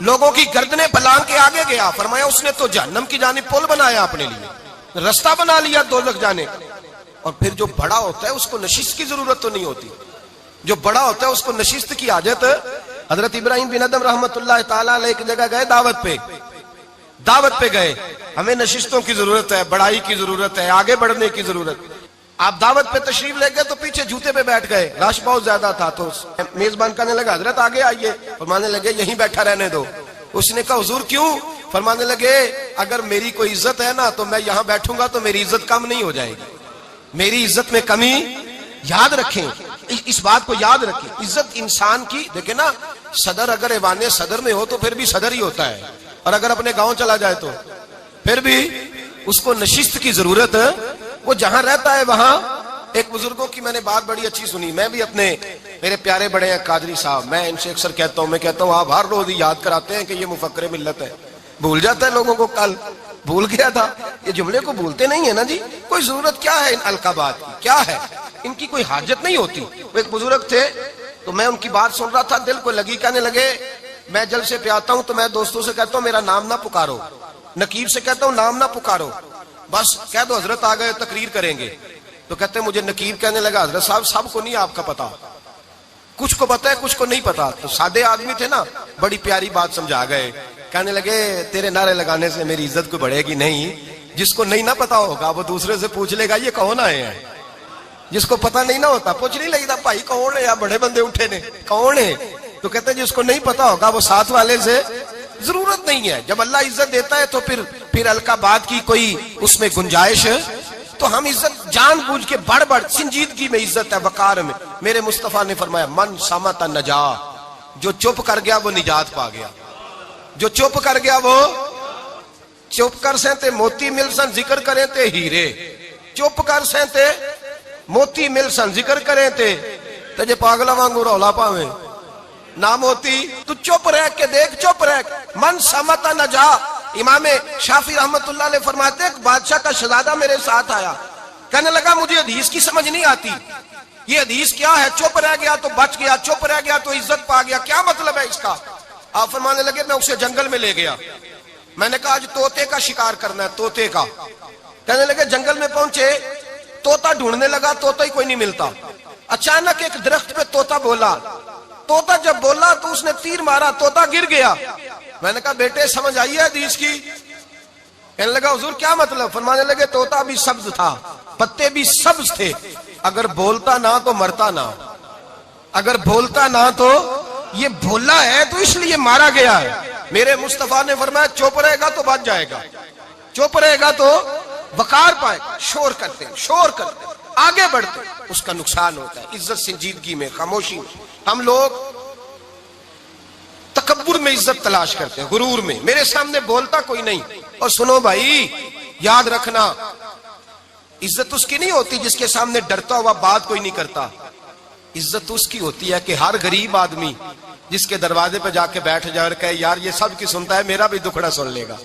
لوگوں کی گردنیں بلان کے آگے گیا. فرمایا اس نے تو جہنم کی جانب پل بنایا اپنے لیے, رستہ بنا لیا دوزخ جانے. اور پھر جو بڑا ہوتا ہے اس کو نشست کی ضرورت تو نہیں ہوتی. جو بڑا ہوتا ہے اس کو نشست کی حاجت. حضرت ابراہیم بن ادم رحمت اللہ تعالیٰ علیہ ایک جگہ گئے دعوت پہ گئے. ہمیں نشستوں کی ضرورت ہے, بڑائی کی ضرورت ہے, آگے بڑھنے کی ضرورت. آپ دعوت پہ تشریف لے گئے تو پیچھے جوتے پہ بیٹھ گئے, رش بہت زیادہ تھا. تو میزبان کہنے لگا حضرت آگے آئیے. فرمانے لگے یہیں بیٹھا رہنے دو. اس نے کہا حضور کیوں؟ فرمانے لگے اگر میری کوئی عزت ہے نا تو میں یہاں بیٹھوں گا تو میری عزت کم نہیں ہو جائے گی, میری عزت میں کمی. یاد رکھیں, اس بات کو یاد رکھیں. عزت انسان کی, دیکھیں نا, صدر اگر ایوان صدر میں ہو تو پھر بھی صدر ہی ہوتا ہے, اور اگر اپنے گاؤں چلا جائے تو پھر بھی اس کو نشست کی ضرورت ہے. وہ جہاں رہتا ہے وہاں. ایک بزرگوں کی میں نے بات بڑی اچھی سنی. میں بھی اپنے, میرے پیارے بڑے ہیں قادری صاحب, میں ان سے اکثر کہتا ہوں, میں کہتا ہوں آپ ہر روز یاد کراتے ہیں کہ یہ مفکر ملت ہے. بھول جاتا ہے لوگوں کو, کل بھول گیا تھا. یہ جملے کو بھولتے نہیں ہے نا جی. کوئی ضرورت کیا ہے ان القابات کی, کیا ہے ان کی, کوئی حاجت نہیں ہوتی. وہ ایک بزرگ تھے تو میں ان کی بات سن رہا تھا, دل کو لگی. کہنے لگے میں جلسے پہ آتا ہوں تو میں دوستوں سے کہتا ہوں میرا نام نہ پکارو, نقیب سے کہتا ہوں نام نہ پکارو, بس کہہ دو حضرت آ گئے تقریر کریں گے. تو کہتے ہیں مجھے نقیب. کہنے لگا حضرت صاحب سب کو نہیں آپ کا پتا, کچھ کو پتا ہے کچھ کو نہیں پتا. تو سادے آدمی تھے نا, بڑی پیاری بات سمجھا گئے. کہنے لگے تیرے نعرے لگانے سے میری عزت کو بڑھے گی نہیں. جس کو نہیں نہ پتا ہوگا وہ دوسرے سے پوچھ لے گا یہ کون آئے ہیں. جس کو پتا نہیں نہ ہوتا پوچھ نہیں لگتا بھائی کون ہے, یا بڑے بندے اٹھے نے کون ہے. تو کہتے ہیں جس کو نہیں پتا ہوگا وہ ساتھ والے سے ضرورت نہیں ہے. جب اللہ عزت دیتا ہے تو پھر القابات کی کوئی اس میں گنجائش ہے. تو ہم عزت جان بوجھ کے بڑھ سنجیدگی میں عزت ہے, وقار میں. میرے مصطفیٰ نے فرمایا من صمت نجا, جو چپ کر گیا وہ نجات پا گیا. جو چپ کر گیا وہ چپ کر سہتے موتی مل سن ذکر کریں تے ہیرے. چپ کر سہتے موتی مل سن ذکر کریں تے جے پاگلا وانگو رولا پاویں نہ موتی. تو چپ رہ کے دیکھ, چپ رہ. من سمت نجا. امام شافعی رحمت اللہ علیہ فرماتے ہیں بادشاہ کا شہزادہ میرے ساتھ آیا, کہنے لگا مجھے حدیث کی سمجھ نہیں آتی, یہ حدیث کیا ہے؟ چپ رہ گیا تو بچ گیا, چپ رہ گیا تو عزت پا گیا, کیا مطلب ہے اس کا؟ آپ فرمانے لگے میں اسے جنگل میں لے گیا. میں نے کہا آج طوطے کا شکار کرنا ہے, طوطے کا. کہنے لگے جنگل میں پہنچے, طوطا ڈھونڈنے لگا, طوطا ہی کوئی نہیں ملتا. اچانک ایک درخت پہ طوطا بولا. طوطا جب بولا تو اس نے تیر مارا, طوطا گر گیا. میں نے کہا بیٹے سمجھ آئی ہے حدیث کی؟ کہنے لگا حضور کیا مطلب؟ فرمانے لگے طوطا بھی سبز تھا, پتے بھی سبز تھے, اگر بولتا نہ تو مرتا نہ, اگر بولتا نہ تو یہ بولا ہے تو اس لیے مارا گیا ہے. میرے مصطفیٰ نے فرمایا چپ رہے گا تو بچ جائے گا, چپ رہے گا تو وقار پائے. شور کرتے آگے بڑھتے اس کا نقصان ہوتا ہے. عزت سنجیدگی میں, خاموشی میں. ہم لوگ تکبر میں عزت تلاش کرتے ہیں, غرور میں. میرے سامنے بولتا کوئی نہیں. اور سنو بھائی یاد رکھنا, عزت اس کی نہیں ہوتی جس کے سامنے ڈرتا ہوا بات کوئی نہیں کرتا. عزت اس کی ہوتی ہے کہ ہر غریب آدمی جس کے دروازے پہ جا کے بیٹھ جائے اور کہے یار یہ سب کی سنتا ہے, میرا بھی دکھڑا سن لے گا,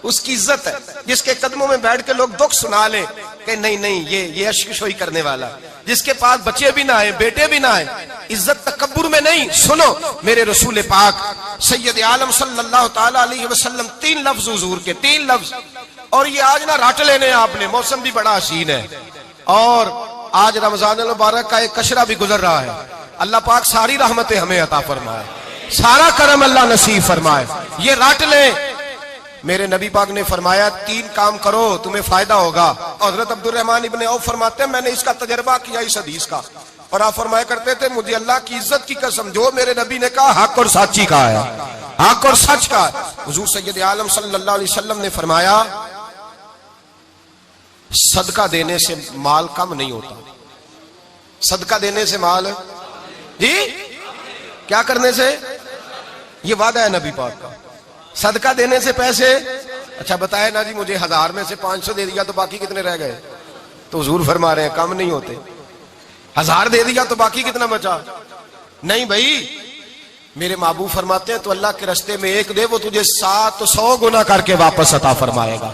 اس کی عزت ہے. جس کے قدموں میں بیٹھ کے لوگ دکھ سنا لیں کہ نہیں یہ اشکشوئی کرنے والا, جس کے پاس بچے بھی نہ آئے, بیٹے بھی نہ آئے. عزت تکبر میں نہیں. سنو میرے رسول پاک سید عالم صلی اللہ تعالی علیہ وسلم 3 لفظ حضور کے, 3 لفظ اور یہ آج نہ رٹ لینے آپ نے، موسم بھی بڑا حسین ہے اور آج رمضان المبارک کا ایک کشرہ بھی گزر رہا ہے. اللہ پاک ساری رحمتیں ہمیں عطا فرمائے، سارا کرم اللہ نصیب فرمائے. یہ رٹ لیں. میرے نبی پاک نے فرمایا 3 کام کرو تمہیں فائدہ ہوگا. حضرت عبد الرحمن ابن عوف فرماتے ہیں میں نے اس کا تجربہ کیا اس حدیث کا، اور آپ فرمایا کرتے تھے مجھے اللہ کی عزت کی قسم جو میرے نبی نے کہا حق اور سچی کہا ہے، حق اور سچ کا. حضور سید عالم صلی اللہ علیہ وسلم نے فرمایا صدقہ دینے سے مال کم نہیں ہوتا. صدقہ دینے سے مال جی کیا کرنے سے؟ یہ وعدہ ہے نبی پاک کا. صدقہ دینے سے پیسے، اچھا بتائے نا جی مجھے 1000 میں سے 500 دے دیا تو باقی کتنے رہ گئے؟ تو حضور فرما رہے ہیں کم نہیں ہوتے. 1000 دے دیا تو باقی کتنا بچا؟ نہیں بھائی، میرے محبوب فرماتے ہیں تو اللہ کے رستے میں 1 دے وہ تجھے 700 گنا کر کے واپس عطا فرمائے گا.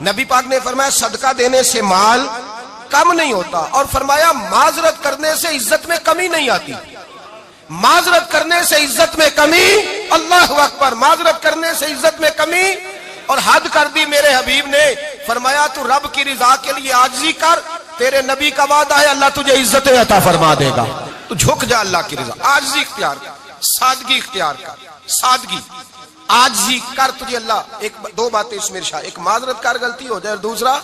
نبی پاک نے فرمایا صدقہ دینے سے مال کم نہیں ہوتا، اور فرمایا معذرت کرنے سے عزت میں کمی نہیں آتی. معذرت کرنے سے عزت میں کمی، اللہ اکبر، معذرت کرنے سے عزت میں کمی. اور حد کر دی میرے حبیب نے، فرمایا تو رب کی رضا کے لیے عاجزی کر، تیرے نبی کا وعدہ ہے اللہ تجھے عزت عطا فرما دے گا. تو جھک جا اللہ کی رضا، عاجزی اختیار کر، سادگی اختیار کر، سادگی عاجزی کر، تجھے اللہ. 2 باتیں اس میں ارشاد، ایک معذرت کر غلطی ہو جائے، اور دوسرا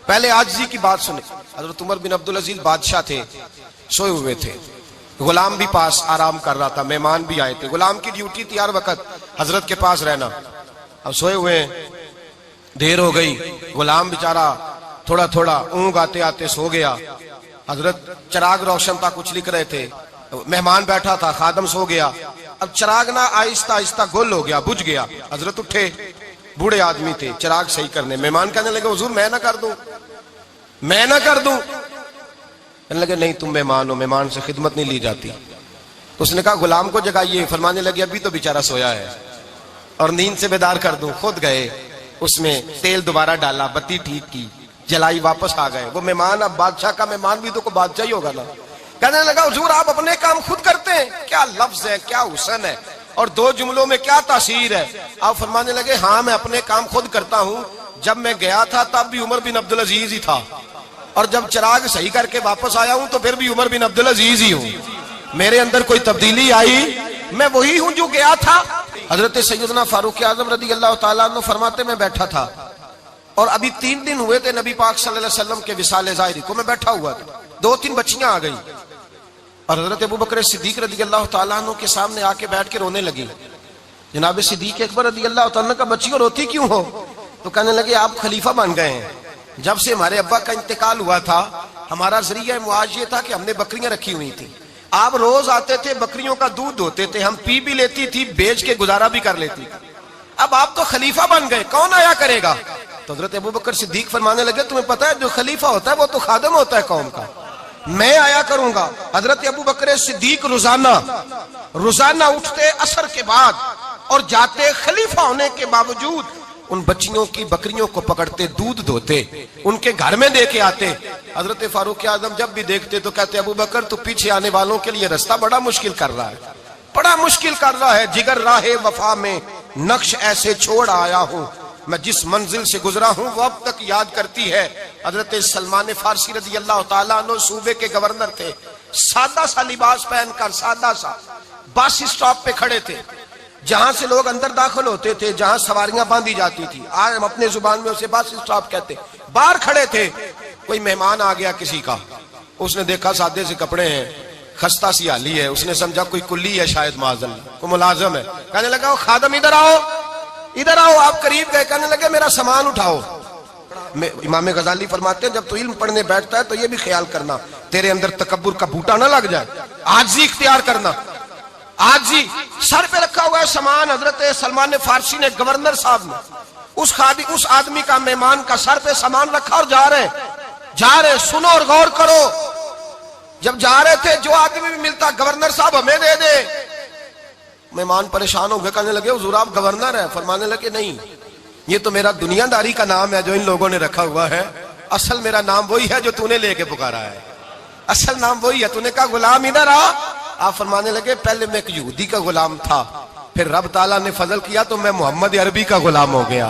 پہلے عاجزی کی بات سنے. حضرت عمر بن عبدالعزیز بادشاہ تھے، سوئے ہوئے تھے، غلام بھی پاس آرام کر رہا تھا، مہمان بھی آئے تھے. غلام کی ڈیوٹی تھی ہر وقت حضرت کے پاس رہنا. اب سوئے ہوئے ہیں، دیر ہو گئی، غلام بیچارہ تھوڑا تھوڑا اونگ آتے آتے سو گیا. حضرت چراغ روشن تھا، کچھ لکھ رہے تھے، مہمان بیٹھا تھا، خادم سو گیا. اب چراغ نہ آہستہ آہستہ گل ہو گیا، بجھ گیا. حضرت اٹھے، بوڑھے آدمی تھے، چراغ صحیح کرنے. مہمان کہنے لگے حضور میں نہ کر دوں، میں نہ کر دوں. کہنے لگے نہیں تم مہمان ہو، مہمان سے خدمت نہیں لی جاتی. تو اس نے کہا غلام کو جگائیے. فرمانے لگے ابھی تو بیچارہ سویا ہے اور نیند سے بیدار کر دوں. خود گئے، اس میں تیل دوبارہ ڈالا، بتی ٹھیک کی، جلائی، واپس آ گئے. وہ مہمان اب بادشاہ کا مہمان بھی تو کوئی بادشاہ ہی ہوگا نا. کہنے لگا حضور آپ اپنے کام خود کرتے ہیں. کیا لفظ ہے، کیا حسن ہے، اور 2 جملوں میں کیا تاثیر ہے. آپ فرمانے لگے ہاں میں اپنے کام خود کرتا ہوں. جب میں گیا تھا تب بھی عمر بن عبدالعزیز ہی تھا، اور جب چراغ صحیح کر کے واپس آیا ہوں تو پھر بھی عمر بن عبدالعزیز ہی ہوں. میرے اندر کوئی تبدیلی آئی؟ میں وہی ہوں جو گیا تھا. حضرت سیدنا فاروق اعظم رضی اللہ تعالیٰ عنہ فرماتے میں بیٹھا تھا، اور ابھی 3 دن ہوئے تھے نبی پاک صلی اللہ علیہ وسلم کے وصال ظاہری کو. میں بیٹھا ہوا تھا، 2-3 بچیاں آ گئی، اور حضرت ابوبکر صدیق رضی اللہ تعالیٰ عنہ کے سامنے آ کے بیٹھ کے رونے لگی. جناب صدیق اکبر رضی اللہ تعالیٰ عنہ کا بچیوں روتی کیوں ہو؟ تو کہنے لگے آپ خلیفہ بن گئے ہیں. جب سے ہمارے ابا کا انتقال ہوا تھا ہمارا ذریعہ معاش یہ تھا کہ ہم نے بکریاں رکھی ہوئی تھیں. آپ روز آتے تھے، بکریوں کا دودھ دھوتے تھے، ہم پی بھی لیتی تھی، بیچ کے گزارا بھی کر لیتی. اب آپ تو خلیفہ بن گئے، کون آیا کرے گا؟ تو حضرت ابوبکر صدیق فرمانے لگے تمہیں پتہ ہے جو خلیفہ ہوتا ہے وہ تو خادم ہوتا ہے قوم کا، میں آیا کروں گا. حضرت ابوبکر صدیق روزانہ اٹھتے عصر کے بعد اور جاتے، خلیفہ ہونے کے باوجود ان بچیوں کی بکریوں کو پکڑتے، دودھ دھوتے، ان کے گھر میں دے کے آتے. حضرت فاروق اعظم جب بھی دیکھتے تو کہتے ابوبکر تو پیچھے آنے والوں کے لیے رستہ بڑا مشکل کر رہا ہے، بڑا مشکل کر رہا ہے. جگر راہ وفا میں نقش ایسے چھوڑ آیا ہوں، میں جس منزل سے گزرا ہوں وہ اب تک یاد کرتی ہے. حضرت سلمان فارسی رضی اللہ تعالیٰ عنہ صوبے کے گورنر تھے، سادہ سا لباس پہن کر، سادہ سا، بس اسٹاپ پہ کھڑے تھے، جہاں سے لوگ اندر داخل ہوتے تھے، جہاں سواریاں باندھی جاتی تھی، آج ہم اپنے زبان میں اسے بس اسٹاپ کہتے. باہر کھڑے تھے، کوئی مہمان آ گیا کسی کا، اس نے دیکھا سادے سے کپڑے ہیں، خستہ سی حالی ہے، اس نے سمجھا کوئی کلی ہے، شاید معاذ اللہ کوئی ملازم ہے. کہنے لگا خادم ادھر آؤ، ادھر آؤ. آپ قریب گئے، کہنے لگے میرا سامان اٹھاؤ. امام غزالی فرماتے ہیں جب تو علم پڑھنے بیٹھتا ہے تو یہ بھی خیال کرنا تیرے اندر تکبر کا بوٹا نہ لگ جائے، عاجزی اختیار کرنا. عاجزی، سر پہ رکھا ہوا ہے سامان. حضرت سلمان فارسی نے، گورنر صاحب نے، اس آدمی کا، مہمان کا سر پہ سامان رکھا اور جا رہے. سنو اور غور کرو. جب جا رہے تھے جو آدمی بھی ملتا گورنر صاحب ہمیں دے دے. مہمان پریشان ہو گئے، کہنے لگے حضور آپ گورنر ہیں؟ فرمانے لگے نہیں، یہ تو میرا دنیا داری کا نام ہے جو ان لوگوں نے رکھا ہوا ہے، اصل میرا نام وہی ہے جو تو نے لے کے پکارا ہے، اصل نام وہی ہے. تو نے کہا غلام ادھر آ. آپ فرمانے لگے پہلے میں ایک یہودی کا غلام تھا، پھر رب تعالیٰ نے فضل کیا تو میں محمد عربی کا غلام ہو گیا.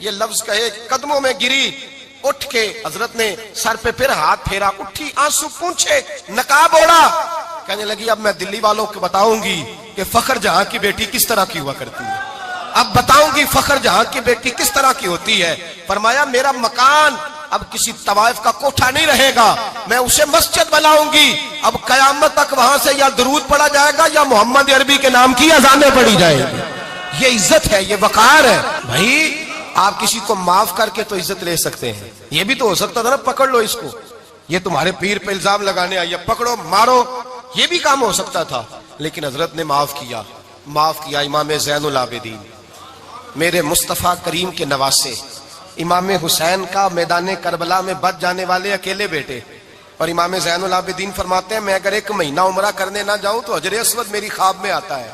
یہ لفظ کہے قدموں میں گری، اٹھ کے حضرت نے سر پہ پھر ہاتھ پھیرا، اٹھی آنسو پونچھے، نقاب اوڑا، کہنے لگی اب میں دلی والوں کو بتاؤں گی کہ فخر جہاں کی بیٹی کس طرح کی ہوا کرتی ہے، اب بتاؤں گی فخر جہاں کی بیٹی کس طرح کی ہوتی ہے۔ فرمایا میرا مکان اب کسی طوائف کا کوٹھا نہیں رہے گا، میں اسے مسجد بناؤں گی، اب قیامت تک وہاں سے یا درود پڑھا جائے گا یا محمد عربی کے نام کی اذانیں پڑھی جائے گی۔ یہ عزت ہے، یہ وقار ہے۔ بھائی آپ کسی کو معاف کر کے تو عزت لے سکتے ہیں، یہ بھی تو ہو سکتا تھا نا پکڑ لو اس کو، یہ تمہارے پیر پہ الزام لگانے آئی ہے، پکڑو مارو، یہ بھی کام ہو سکتا تھا، لیکن حضرت نے معاف کیا۔ معاف کیا امام زین العابدین، میرے مصطفیٰ کریم کے نواسے، امام حسین کا میدان کربلا میں بچ جانے والے اکیلے بیٹے، اور امام زین العابدین فرماتے ہیں میں اگر 1 مہینہ عمرہ کرنے نہ جاؤں تو حجر اسود میری خواب میں آتا ہے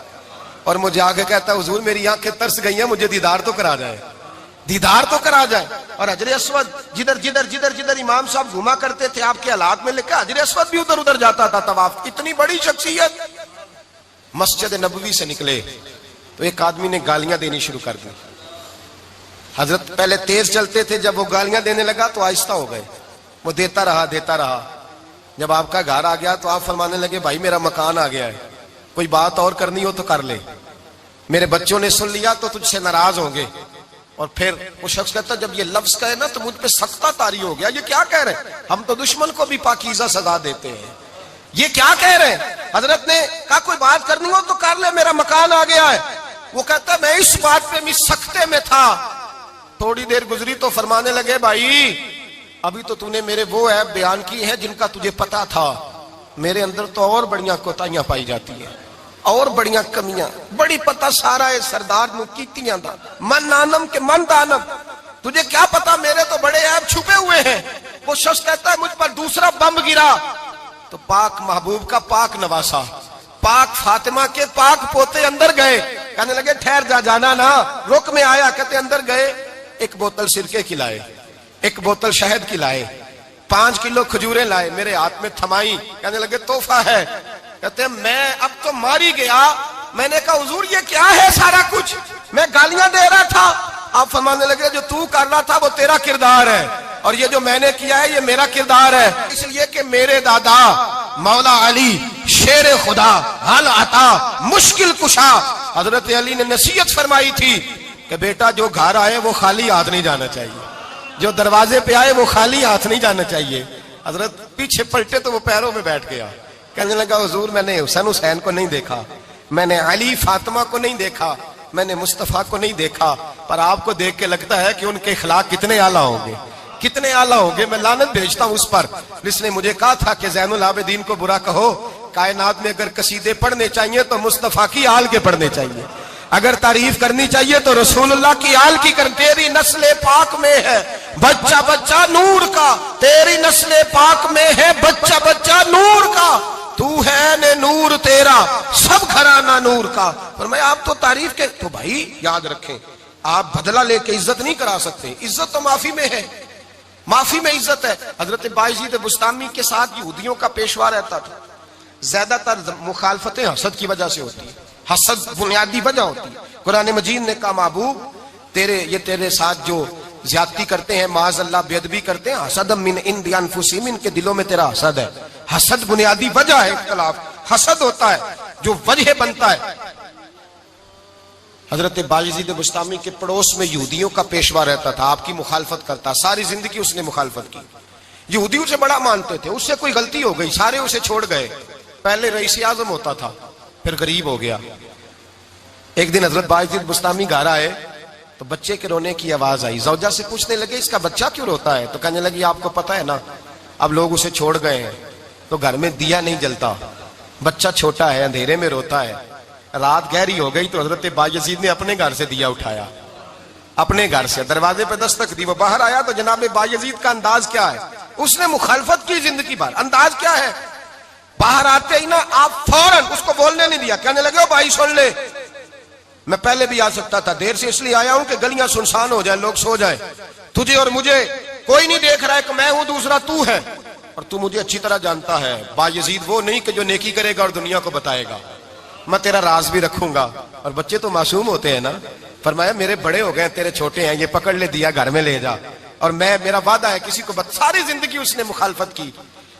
اور مجھے آگے کہتا ہے حضور میری آنکھیں ترس گئی ہیں، مجھے دیدار تو کرا جائے، دیدار تو کرا جائے۔ اور حجر اسود جدھر امام صاحب گھوما کرتے تھے آپ کے حالات میں لکھا حجر اسود بھی ادھر ادھر جاتا تھا طواف۔ اتنی بڑی شخصیت۔ مسجد نبوی سے نکلے تو ایک آدمی نے گالیاں دینی شروع کر دی۔ حضرت پہلے تیز چلتے تھے، جب وہ گالیاں دینے لگا تو آہستہ ہو گئے، وہ دیتا رہا۔ جب آپ کا گھر آ گیا تو آپ فرمانے لگے بھائی میرا مکان آ گیا ہے، کوئی بات اور کرنی ہو تو کر لے، میرے بچوں نے سن لیا تو تجھ سے ناراض ہوں گے۔ اور پھر وہ شخص کہتا جب یہ لفظ کہے نا تو مجھ پہ سختہ طاری ہو گیا، یہ کیا کہہ رہے ہیں، ہم تو دشمن کو بھی پاکیزہ سزا دیتے ہیں، یہ کیا کہہ رہے ہیں۔ حضرت نے کہا کوئی بات کرنی ہو تو کر لے، میرا مکان آ گیا ہے۔ وہ کہتا ہے میں اس بات پہ بھی سختے میں تھا۔ تھوڑی دیر گزری تو فرمانے لگے بھائی ابھی تو نے میرے وہ عیب بیان کی ہیں جن کا تجھے پتا تھا، میرے اندر تو اور بڑیاں کوتاہیاں پائی جاتی ہیں، اور بڑیاں کمیاں، بڑی پتہ سارا ہے سردار نو کیتیاں دا من نانم کے من دانم، تجھے کیا پتا میرے تو بڑے عیب چھپے ہوئے ہیں۔ وہ شخص کہتا ہے مجھ پر دوسرا بم گرا تو پاک محبوب کا پاک نواسا، پاک فاطمہ کے پاک پوتے اندر گئے، کہنے لگے ٹھہر جا، جانا نا، رک میں آیا، کہتے اندر گئے، 1 بوتل سرکے کی لائے، 1 بوتل شہد کی لائے، 5 کلو کھجوریں لائے، میرے ہاتھ میں تھمائی، کہنے لگے تحفہ ہے۔ کہتے ہیں میں اب تو ماری گیا، میں نے کہا حضور یہ کیا ہے سارا کچھ، میں گالیاں دے رہا تھا۔ آپ فرمانے لگے جو تو کر رہا تھا وہ تیرا کردار ہے اور یہ جو میں نے کیا ہے یہ میرا کردار ہے، اس لیے کہ میرے دادا مولا علی شیر خدا حل عطا مشکل کشا، حضرت علی نے نصیحت فرمائی تھی کہ بیٹا جو گھر آئے وہ خالی ہاتھ نہیں جانا چاہیے، جو دروازے پہ آئے وہ خالی ہاتھ نہیں جانا چاہیے۔ حضرت پیچھے پلٹے تو وہ پیروں میں بیٹھ گیا، کہنے لگا حضور میں نے حسین کو نہیں دیکھا، میں نے علی فاطمہ کو نہیں دیکھا، میں نے مصطفیٰ کو نہیں دیکھا، پر آپ کو دیکھ کے لگتا ہے کہ ان کے اخلاق کتنے اعلیٰ ہوں گے، کتنے اعلیٰ ہوں گے، میں لعنت بھیجتا ہوں اس پر جس نے مجھے کہا تھا کہ زین العابدین کو برا کہو، کائنات میں اگر قصیدے پڑھنے چاہیے تو مصطفیٰ کی آل کے پڑھنے چاہیے، اگر تعریف کرنی چاہیے تو رسول اللہ کی آل کی کر، تیری نسل پاک میں ہے بچہ بچہ نور کا، تیری نسل پاک میں ہے بچہ بچہ نور کا، تو ہے نے نور تیرا سب گھرانہ نور کا۔ فرمایا آپ تو تعریف کے، تو بھائی یاد رکھیں آپ بدلہ لے کے عزت نہیں کرا سکتے، عزت تو معافی میں ہے، معافی میں عزت ہے۔ حضرت بایزید بستامی کے ساتھ یہودیوں کا پیشوا رہتا تھا، زیادہ تر مخالفتیں حسد کی وجہ سے ہوتی ہیں، حسد بنیادی وجہ ہوتی ہے۔ قرآن مجید نے کہا محبوب یہ تیرے ساتھ جو زیادتی کرتے ہیں، معاذ اللہ بے ادبی کرتے ہیں، حسد من عند انفسہم، ان کے دلوں میں تیرا حسد ہے۔ حسد بنیادی وجہ ہے، اختلاف حسد ہوتا ہے جو وجہ بنتا ہے۔ حضرت بایزید بستامی کے پڑوس میں یہودیوں کا پیشوا رہتا تھا، آپ کی مخالفت کرتا، ساری زندگی اس نے مخالفت کی، یہودی اسے بڑا مانتے تھے، اس سے کوئی غلطی ہو گئی سارے اسے چھوڑ گئے، پہلے رئیس اعظم ہوتا تھا پھر غریب ہو گیا۔ ایک دن حضرت بایزید بستامی گھر آئے تو بچے کے رونے کی آواز آئی، زوجہ سے پوچھنے لگے اس کا بچہ کیوں روتا ہے، تو کہنے لگی آپ کو پتہ ہے نا اب لوگ اسے چھوڑ گئے ہیں تو گھر میں دیا نہیں جلتا، بچہ چھوٹا ہے اندھیرے میں روتا ہے۔ رات گہری ہو گئی تو حضرت بایزید نے اپنے گھر سے دیا اٹھایا، اپنے گھر سے دروازے پہ دستک دی، وہ باہر آیا تو جناب بایزید کا انداز کیا ہے، اس نے مخالفت کی زندگی بھر، انداز کیا ہے، باہر آتے ہی نا آپ فوراً اس کو بولنے نہیں دیا، کہنے لگے بھائی سن لے میں پہلے بھی آ سکتا تھا، دیر سے اس لیے آیا ہوں کہ گلیاں سنسان ہو جائیں، لوگ سو جائیں، تجھے اور مجھے کوئی نہیں دیکھ رہا ہے کہ میں ہوں دوسرا تو ہے، اور تو مجھے اچھی طرح جانتا ہے بایزید وہ نہیں کہ جو نیکی کرے گا اور دنیا کو بتائے گا، میں تیرا راز بھی رکھوں گا. اور بچے تو معصوم ہوتے ہیں نا. فرمایا میرے بڑے ہو گئے, تیرے چھوٹے ہیں, یہ پکڑ لے دیا گھر میں لے جا, اور میرا وعدہ ہے کسی کو ساری زندگی اس نے مخالفت کی.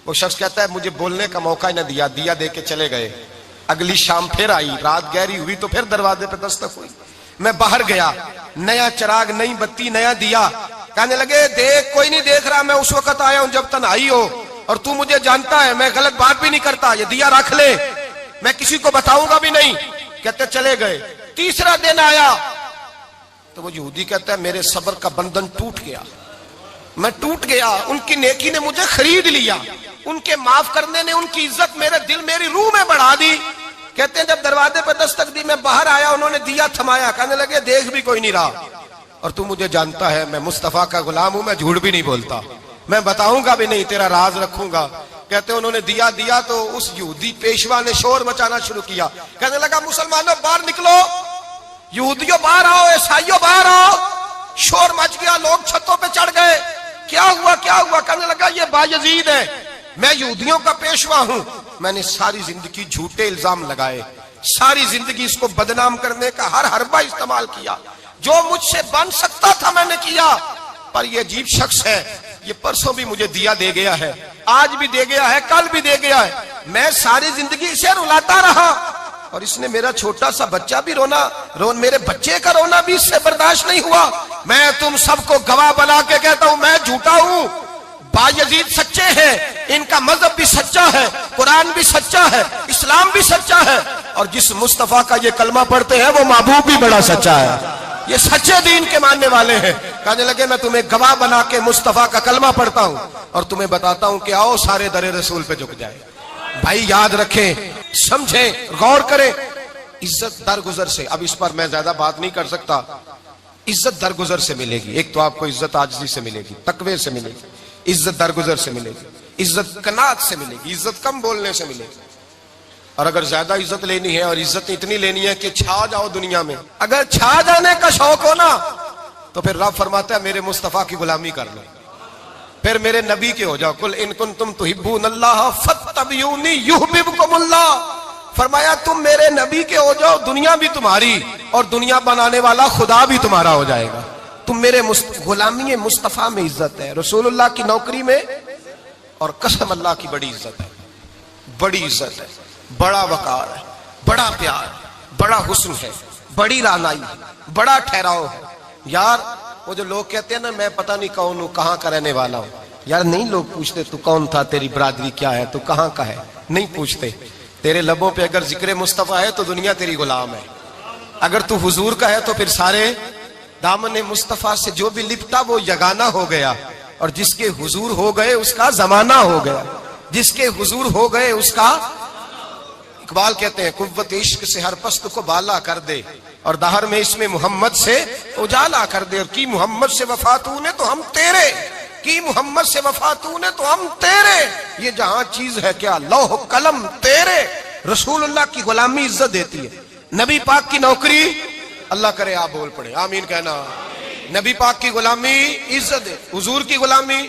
وہ شخص کہتا ہے مجھے بولنے کا موقع ہی نہ دیا, دیا دے کے چلے گئے. اگلی شام پھر آئی, رات گہری ہوئی تو پھر دروازے پہ دستک ہوئی. میں باہر گیا, نیا چراغ, نئی بتی, نیا دیا. کہنے لگے دیکھ کوئی نہیں دیکھ رہا, میں اس وقت آیا ہوں جب تنہائی ہو, اور تو مجھے جانتا ہے میں غلط بات بھی نہیں کرتا, یہ دیا رکھ لے, میں کسی کو بتاؤں گا بھی نہیں. کہتے چلے گئے. تیسرا دن آیا تو وہ یہودی کہتا ہے میرے صبر کا بندھن ٹوٹ گیا, میں ٹوٹ گیا. ان کی نیکی نے مجھے خرید لیا, ان کے معاف کرنے نے ان کی عزت میرے دل میری روح میں بڑھا دی. کہتے ہیں جب دروازے پہ دستک دی, میں باہر آیا, انہوں نے دیا تھمایا. کہنے لگے دیکھ بھی کوئی نہیں رہا, اور تو مجھے جانتا ہے میں مصطفیٰ کا غلام ہوں, میں جھوٹ بھی نہیں بولتا, میں بتاؤں گا بھی نہیں, تیرا راز رکھوں گا. کہتے ہیں انہوں نے دیا تو اس یہودی پیشوا نے شور مچانا شروع کیا. کہنے لگا مسلمانوں باہر نکلو, یہودیوں باہر آؤ, عیسائیوں باہر آؤ. شور مچ گیا, لوگ چھتوں پہ چڑھ گئے. کیا ہوا کیا ہوا؟ کہنے لگا یہ بایزید ہے, میں یہودیوں کا پیشوا ہوں. میں نے ساری زندگی جھوٹے الزام لگائے, ساری زندگی اس کو بدنام کرنے کا ہر حربہ استعمال کیا, جو مجھ سے بن سکتا تھا میں نے کیا. پر یہ عجیب شخص ہے, یہ پرسوں بھی مجھے دیا دے گیا ہے, آج بھی دے گیا ہے, کل بھی دے گیا ہے. میں ساری زندگی اسے رلاتا رہا, اور اس نے میرا چھوٹا سا بچہ بھی میرے بچے کا رونا بھی اس سے برداشت نہیں ہوا. میں تم سب کو گواہ بنا کے کہتا ہوں میں جھوٹا ہوں, بایزید سچے ہیں, ان کا مذہب بھی سچا ہے, قرآن بھی سچا ہے, اسلام بھی سچا ہے, اور جس مصطفیٰ کا یہ کلمہ پڑھتے ہیں وہ محبوب بھی بڑا سچا ہے, یہ سچے دین کے ماننے والے ہیں. کہنے لگے میں تمہیں گواہ بنا کے مصطفیٰ کا کلمہ پڑھتا ہوں اور تمہیں بتاتا ہوں کہ آؤ سارے در رسول پہ جھک جائے. بھائی یاد رکھیں, سمجھیں, غور کریں. عزت درگزر سے, اب اس پر میں زیادہ بات نہیں کر سکتا. عزت درگزر سے ملے گی. ایک تو آپ کو عزت عاجزی سے ملے گی, تقوی سے ملے گی, عزت درگزر سے ملے گی, عزت قناعت سے ملے گی, عزت کم بولنے سے ملے گی. اور اگر زیادہ عزت لینی ہے, اور عزت اتنی لینی ہے کہ چھا جاؤ دنیا میں, اگر چھا جانے کا شوق ہو نا, تو پھر رب فرماتا ہے میرے مصطفیٰ کی غلامی کر لو, پھر میرے نبی کے ہو جاؤ. قل ان کنتم تحبون اللہ فاتبعونی یحببکم اللہ. فرمایا تم میرے نبی کے ہو جاؤ, دنیا بھی تمہاری, اور دنیا بنانے والا خدا بھی تمہارا ہو جائے گا. تم میرے غلامی مصطفیٰ میں عزت ہے, رسول اللہ کی نوکری میں, اور قسم اللہ کی بڑی عزت ہے, بڑی عزت ہے, بڑا وقار ہے, بڑا پیار, بڑا حسن ہے, بڑی رعنائی ہے, بڑا ٹھہراؤ ہے. یار وہ جو لوگ کہتے ہیں نا میں پتہ نہیں کون ہوں, کہاں کا رہنے والا ہوں, یار نہیں لوگ پوچھتے تو کون تھا, تیری برادری کیا ہے, تو کہاں کا ہے, نہیں پوچھتے. تیرے لبوں پہ اگر ذکر مصطفیٰ ہے تو دنیا تیری غلام ہے, اگر تو حضور کا ہے تو پھر سارے دامن مصطفیٰ سے جو بھی لپٹا وہ یگانہ ہو گیا, اور جس کے حضور ہو گئے اس کا زمانہ ہو گیا, جس کے حضور ہو گئے اس کا. اقبال کہتے ہیں قوت عشق سے ہر پست کو بالا کر دے, اور دہر میں اس میں محمد سے اجالا کر دے. اور کی محمد سے وفا تو نے تو ہم تیرے, کی محمد سے وفا تو نے تو ہم تیرے. یہ جہاں چیز ہے کیا, لوح قلم تیرے. رسول اللہ کی غلامی عزت دیتی ہے, نبی پاک کی نوکری, اللہ کرے آپ بول پڑے آمین کہنا, نبی پاک کی غلامی عزت دے, حضور کی غلامی.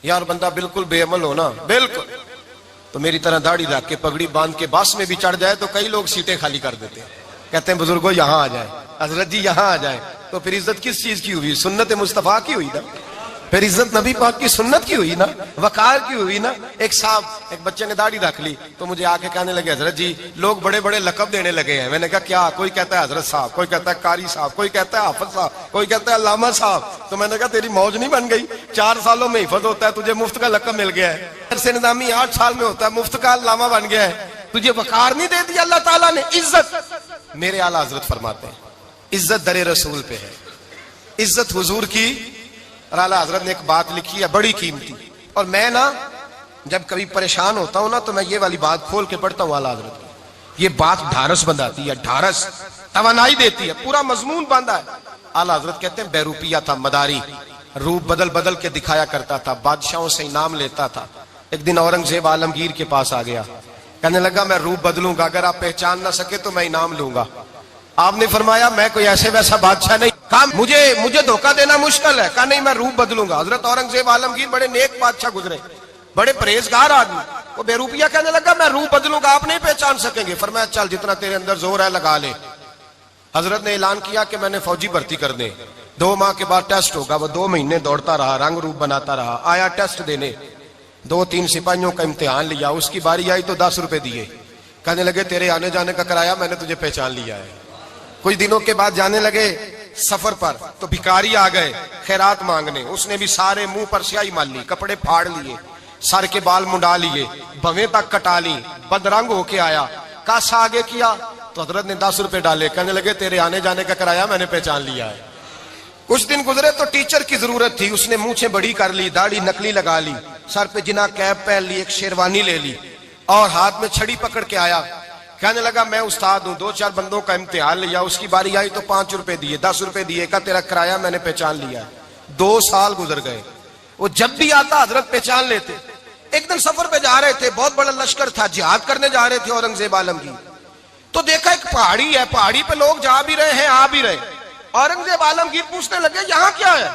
یار بندہ بالکل بے عمل ہونا, بالکل, تو میری طرح داڑھی رکھ کے پگڑی باندھ کے باس میں بھی چڑھ جائے تو کئی لوگ سیٹیں خالی کر دیتے ہیں, کہتے ہیں بزرگوں یہاں آ جائے, حضرت جی یہاں آ جائے. تو پھر عزت کس چیز کی ہوئی, سنت مصطفیٰ کی ہوئی نا, پھر عزت نبی پاک کی سنت کی ہوئی نا, وقار کی ہوئی نا. ایک صاحب, ایک بچے نے داڑھی رکھ لی تو مجھے آ کے کہنے لگے حضرت جی لوگ بڑے بڑے لقب دینے لگے ہیں. میں نے کہا کیا, کوئی کہتا ہے حضرت صاحب, کوئی کہتا ہے قاری صاحب, کوئی کہتا ہے حافظ صاحب, کوئی کہتا ہے علامہ صاحب. تو میں نے کہا تیری موج نہیں بن گئی, 4 سالوں میں حفظ ہوتا ہے, تجھے مفت کا لقب مل گیا ہے. سے نظامی 8 سال میں ہوتا ہے, مفت کا علامہ بن گیا ہے, تجھے وقار نہیں دے دیا اللہ تعالیٰ نے. عزت میرے اعلیٰ حضرت فرماتے ہیں عزت در رسول پہ ہے, عزت حضور کی. اور اعلیٰ حضرت نے ایک بات لکھی ہے بڑی قیمتی, اور میں نا جب کبھی پریشان ہوتا ہوں نا تو میں یہ والی بات کھول کے پڑھتا ہوں اعلیٰ حضرت کی. یہ بات ڈھارس بندھاتی ہے, ڈھارس توانائی دیتی ہے, پورا مضمون باندھا ہے. اعلیٰ حضرت کہتے ہیں بیروپیہ تھا مداری, روپ بدل بدل کے دکھایا کرتا تھا, بادشاہوں سے انعام لیتا تھا. ایک دن اورنگزیب عالمگیر کے پاس آ گیا, کہنے لگا میں روپ بدلوں گا, اگر آپ پہچان نہ سکے تو میں انعام لوں گا. آپ نے فرمایا میں کوئی ایسے ویسا بادشاہ نہیں, کہا مجھے دھوکہ دینا مشکل ہے, کہا نہیں میں روپ بدلوں گا. حضرت اورنگزیب عالمگیر بڑے نیک بادشاہ گزرے, بڑے پرہیزگار آدمی. وہ بے روپیہ کہنے لگا میں روح بدلوں گا آپ نہیں پہچان سکیں گے. فرمایا چل جتنا تیرے اندر زور ہے لگا لے. حضرت نے اعلان کیا کہ میں نے فوجی بھرتی کر دیں. 2 ماہ کے بعد ٹیسٹ ہوگا. وہ 2 مہینے دوڑتا رہا, رنگ روپ بناتا رہا. آیا ٹیسٹ دینے, 2-3 سپاہیوں کا امتحان لیا. اس کی باری آئی تو 10 روپے دیے. کہنے لگے تیرے آنے جانے کا کرایہ میں نے تجھے پہچان لیا ہے. کچھ دنوں کے بعد جانے لگے سفر پر تو بھکاری آ گئے خیرات مانگنے. اس نے بھی سارے منہ پر سیاہی مال لی, کپڑے پھاڑ لیے, سر کے بال منڈا لیے, بھویں تک کٹا لی, بدرنگ ہو کے آیا. کاسا آگے کیا تو حضرت نے 10 روپے ڈالے. کہنے لگے تیرے آنے جانے کا کرایہ میں نے پہچان لیا ہے. کچھ دن گزرے تو ٹیچر کی ضرورت تھی. اس نے مونچھیں بڑی کر لی, داڑھی نکلی لگا لی, سر پہ جنا کیپ پہن لی, ایک شیروانی لے لی اور ہاتھ میں چھڑی پکڑ کے آیا. کہنے لگا میں استاد ہوں, 2-4 بندوں کا امتحان لیا. اس کی باری آئی تو 5 روپے دیے, 10 روپے دیے. کہا تیرا کرایہ میں نے پہچان لیا. 2 سال گزر گئے. وہ جب بھی آتا حضرت پہچان لیتے. ایک دن سفر پہ جا رہے تھے, بہت بڑا لشکر تھا, جہاد کرنے جا رہے تھے اورنگزیب عالمگیر. تو دیکھا ایک پہاڑی ہے, پہاڑی پہ لوگ جا بھی رہے ہیں آ بھی رہے. اورنگزیب عالمگیر پوچھنے لگے یہاں کیا ہے؟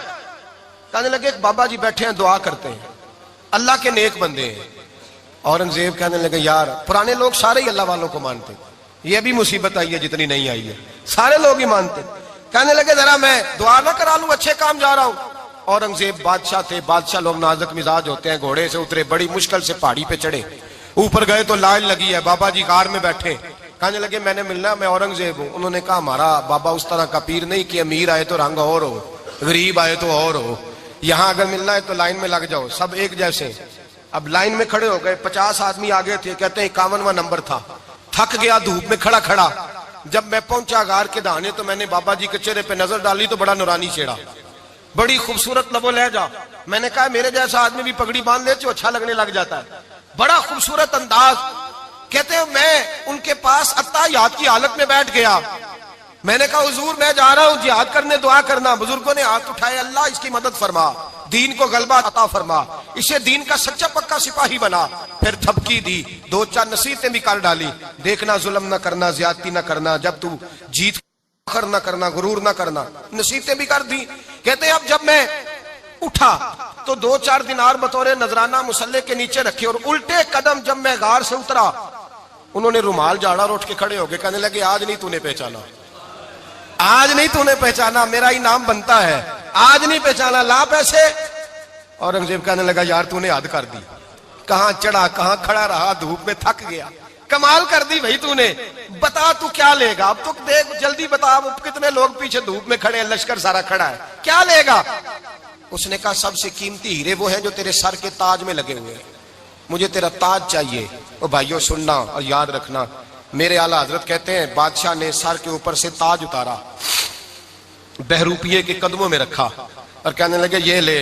کہنے لگے ایک بابا جی بیٹھے ہیں دعا کرتے ہیں, اللہ کے نیک بندے ہیں. اورنگزیب کہنے لگے یار پرانے لوگ سارے ہی اللہ والوں کو مانتے, یہ بھی مصیبت آئی ہے جتنی نہیں آئی ہے, سارے لوگ ہی مانتے. کہنے لگے ذرا میں دعا نہ کرا لوں, اچھے کام جا رہا ہوں. اورنگزیب بادشاہ تھے, بادشاہ لوگ نازک مزاج ہوتے ہیں. گھوڑے سے اترے, بڑی مشکل سے پہاڑی پہ چڑھے, اوپر گئے تو لائن لگی ہے. بابا جی غار میں بیٹھے. کہنے لگے میں نے ملنا, میں اورنگزیب ہوں. انہوں نے کہا ہمارا بابا اس طرح کا پیر نہیں کہ امیر آئے تو رنگ اور ہو, غریب آئے تو اور ہو. یہاں اگر ملنا ہے تو لائن میں لگ جاؤ, سب ایک جیسے. اب لائن میں کھڑے ہو گئے, 50 آدمی آگے تھے. کہتے ہیں 51واں نمبر تھا. تھک گیا دھوپ میں کھڑا کھڑا. جب میں پہنچا غار کے دہانے تو میں نے بابا جی کے چہرے پہ نظر ڈالی تو بڑا نورانی چہرہ, بڑی خوبصورت لب و لہجہ. میں نے کہا میرے جیسا آدمی بھی پگڑی باندھ لے تو اچھا لگنے لگ جاتا ہے, بڑا خوبصورت انداز. کہتے ہیں میں ان کے پاس اتحیات کی حالت میں بیٹھ گیا. میں نے کہا حضور میں جا رہا ہوں جہاد کرنے, دعا کرنا. بزرگوں نے ہاتھ اٹھائے, اللہ اس کی مدد فرما, دین کو غلبہ عطا فرما, اسے دین کا سچا پکا سپاہی بنا. پھر تھپکی دی, 2-4 نصیحتیں بھی کر ڈالی. دیکھنا ظلم نہ کرنا, زیادتی نہ کرنا, جب تو جیت فخر نہ کرنا, غرور نہ کرنا. نصیحتیں بھی کر دی. کہتے ہیں اب جب میں اٹھا تو 2-4 دینار بطور نذرانہ مسلح کے نیچے رکھے, اور الٹے قدم جب میں غار سے اترا انہوں نے رومال جاڑا اور اٹھ کے کھڑے ہو گئے. کہنے لگے آج نہیں تو نے پہچانا, آج نہیں تو نے پہچانا, میرا ہی نام بنتا ہے, آج نہیں پہچانا, لا پیسے. اورنگزیب کہنے لگا یار تو نے حد کر دی, کہاں چڑھا کہاں کھڑا رہا, دھوپ میں تھک گیا, کمال کر دی بھائی تو نے. بتا تو کیا لے گا, اب تو دیکھ جلدی بتا, کتنے لوگ پیچھے دھوپ میں کھڑے ہیں, لشکر سارا کھڑا ہے, کیا لے گا؟ اس نے کہا سب سے قیمتی ہیرے وہ ہیں جو تیرے سر کے تاج میں لگے ہوئے ہیں, مجھے تیرا تاج چاہیے. او بھائیو سننا اور یاد رکھنا, میرے اعلیٰ حضرت کہتے ہیں بادشاہ نے سر کے اوپر سے تاج اتارا, بہروپیے کے قدموں میں رکھا اور کہنے لگے یہ لے,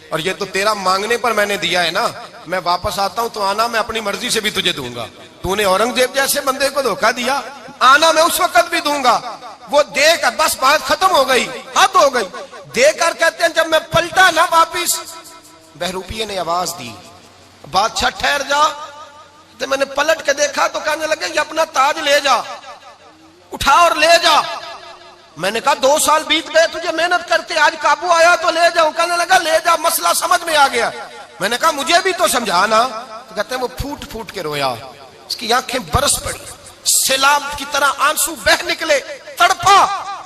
اور یہ تو تیرا مانگنے پر میں نے دیا ہے نا, میں واپس آتا ہوں تو آنا میں اپنی مرضی سے بھی تجھے دوں گا. تو نے اورنگزیب جیسے بندے کو دھوکہ دیا, آنا میں اس وقت بھی دوں گا. وہ دے کر بس بات ختم ہو گئی, حد ہو گئی. دے کر کہتے ہیں جب میں پلٹا نا واپس, بہروپیے نے آواز دی بادشاہ ٹھہر جا. تو میں نے پلٹ کے دیکھا تو کہنے لگے یہ اپنا تاج لے جا, اٹھا اور لے جا. میں نے کہا 2 سال بیت گئے تجھے محنت کرتے, آج قابو آیا تو لے جاؤں. کہنے لگا لے جا, مسئلہ سمجھ میں آ گیا. میں نے کہا مجھے بھی تو سمجھانا. تو کہتے ہیں وہ پھوٹ پھوٹ کے رویا, اس کی آنکھیں برس پڑی, سیلاب کی طرح آنسو بہ نکلے, تڑپا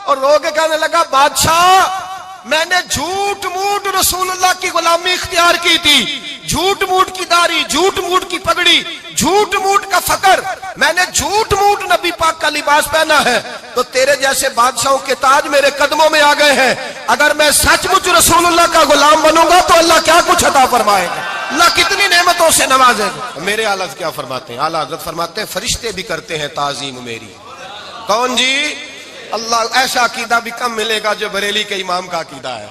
اور رو کے کہنے لگا بادشاہ میں نے جھوٹ موٹ رسول اللہ کی غلامی اختیار کی تھی, جھوٹ موٹ کی داڑھی, جھوٹ موٹ کی پگڑی, جھوٹ موٹ کا فقر, میں نے جھوٹ موٹ نبی پاک کا لباس پہنا ہے, تو تیرے جیسے بادشاہوں کے تاج میرے قدموں میں آ گئے ہیں. اگر میں سچ مچ رسول اللہ کا غلام بنوں گا تو اللہ کیا کچھ عطا فرمائے گا, اللہ کتنی نعمتوں سے نوازے گا. میرے اعلیٰ حضرت کیا فرماتے ہیں, اعلیٰ حضرت فرماتے ہیں فرشتے بھی کرتے ہیں تعظیم میری. کون جی؟ اللہ. ایسا عقیدہ بھی کم ملے گا جو بریلی کے امام کا عقیدہ ہے,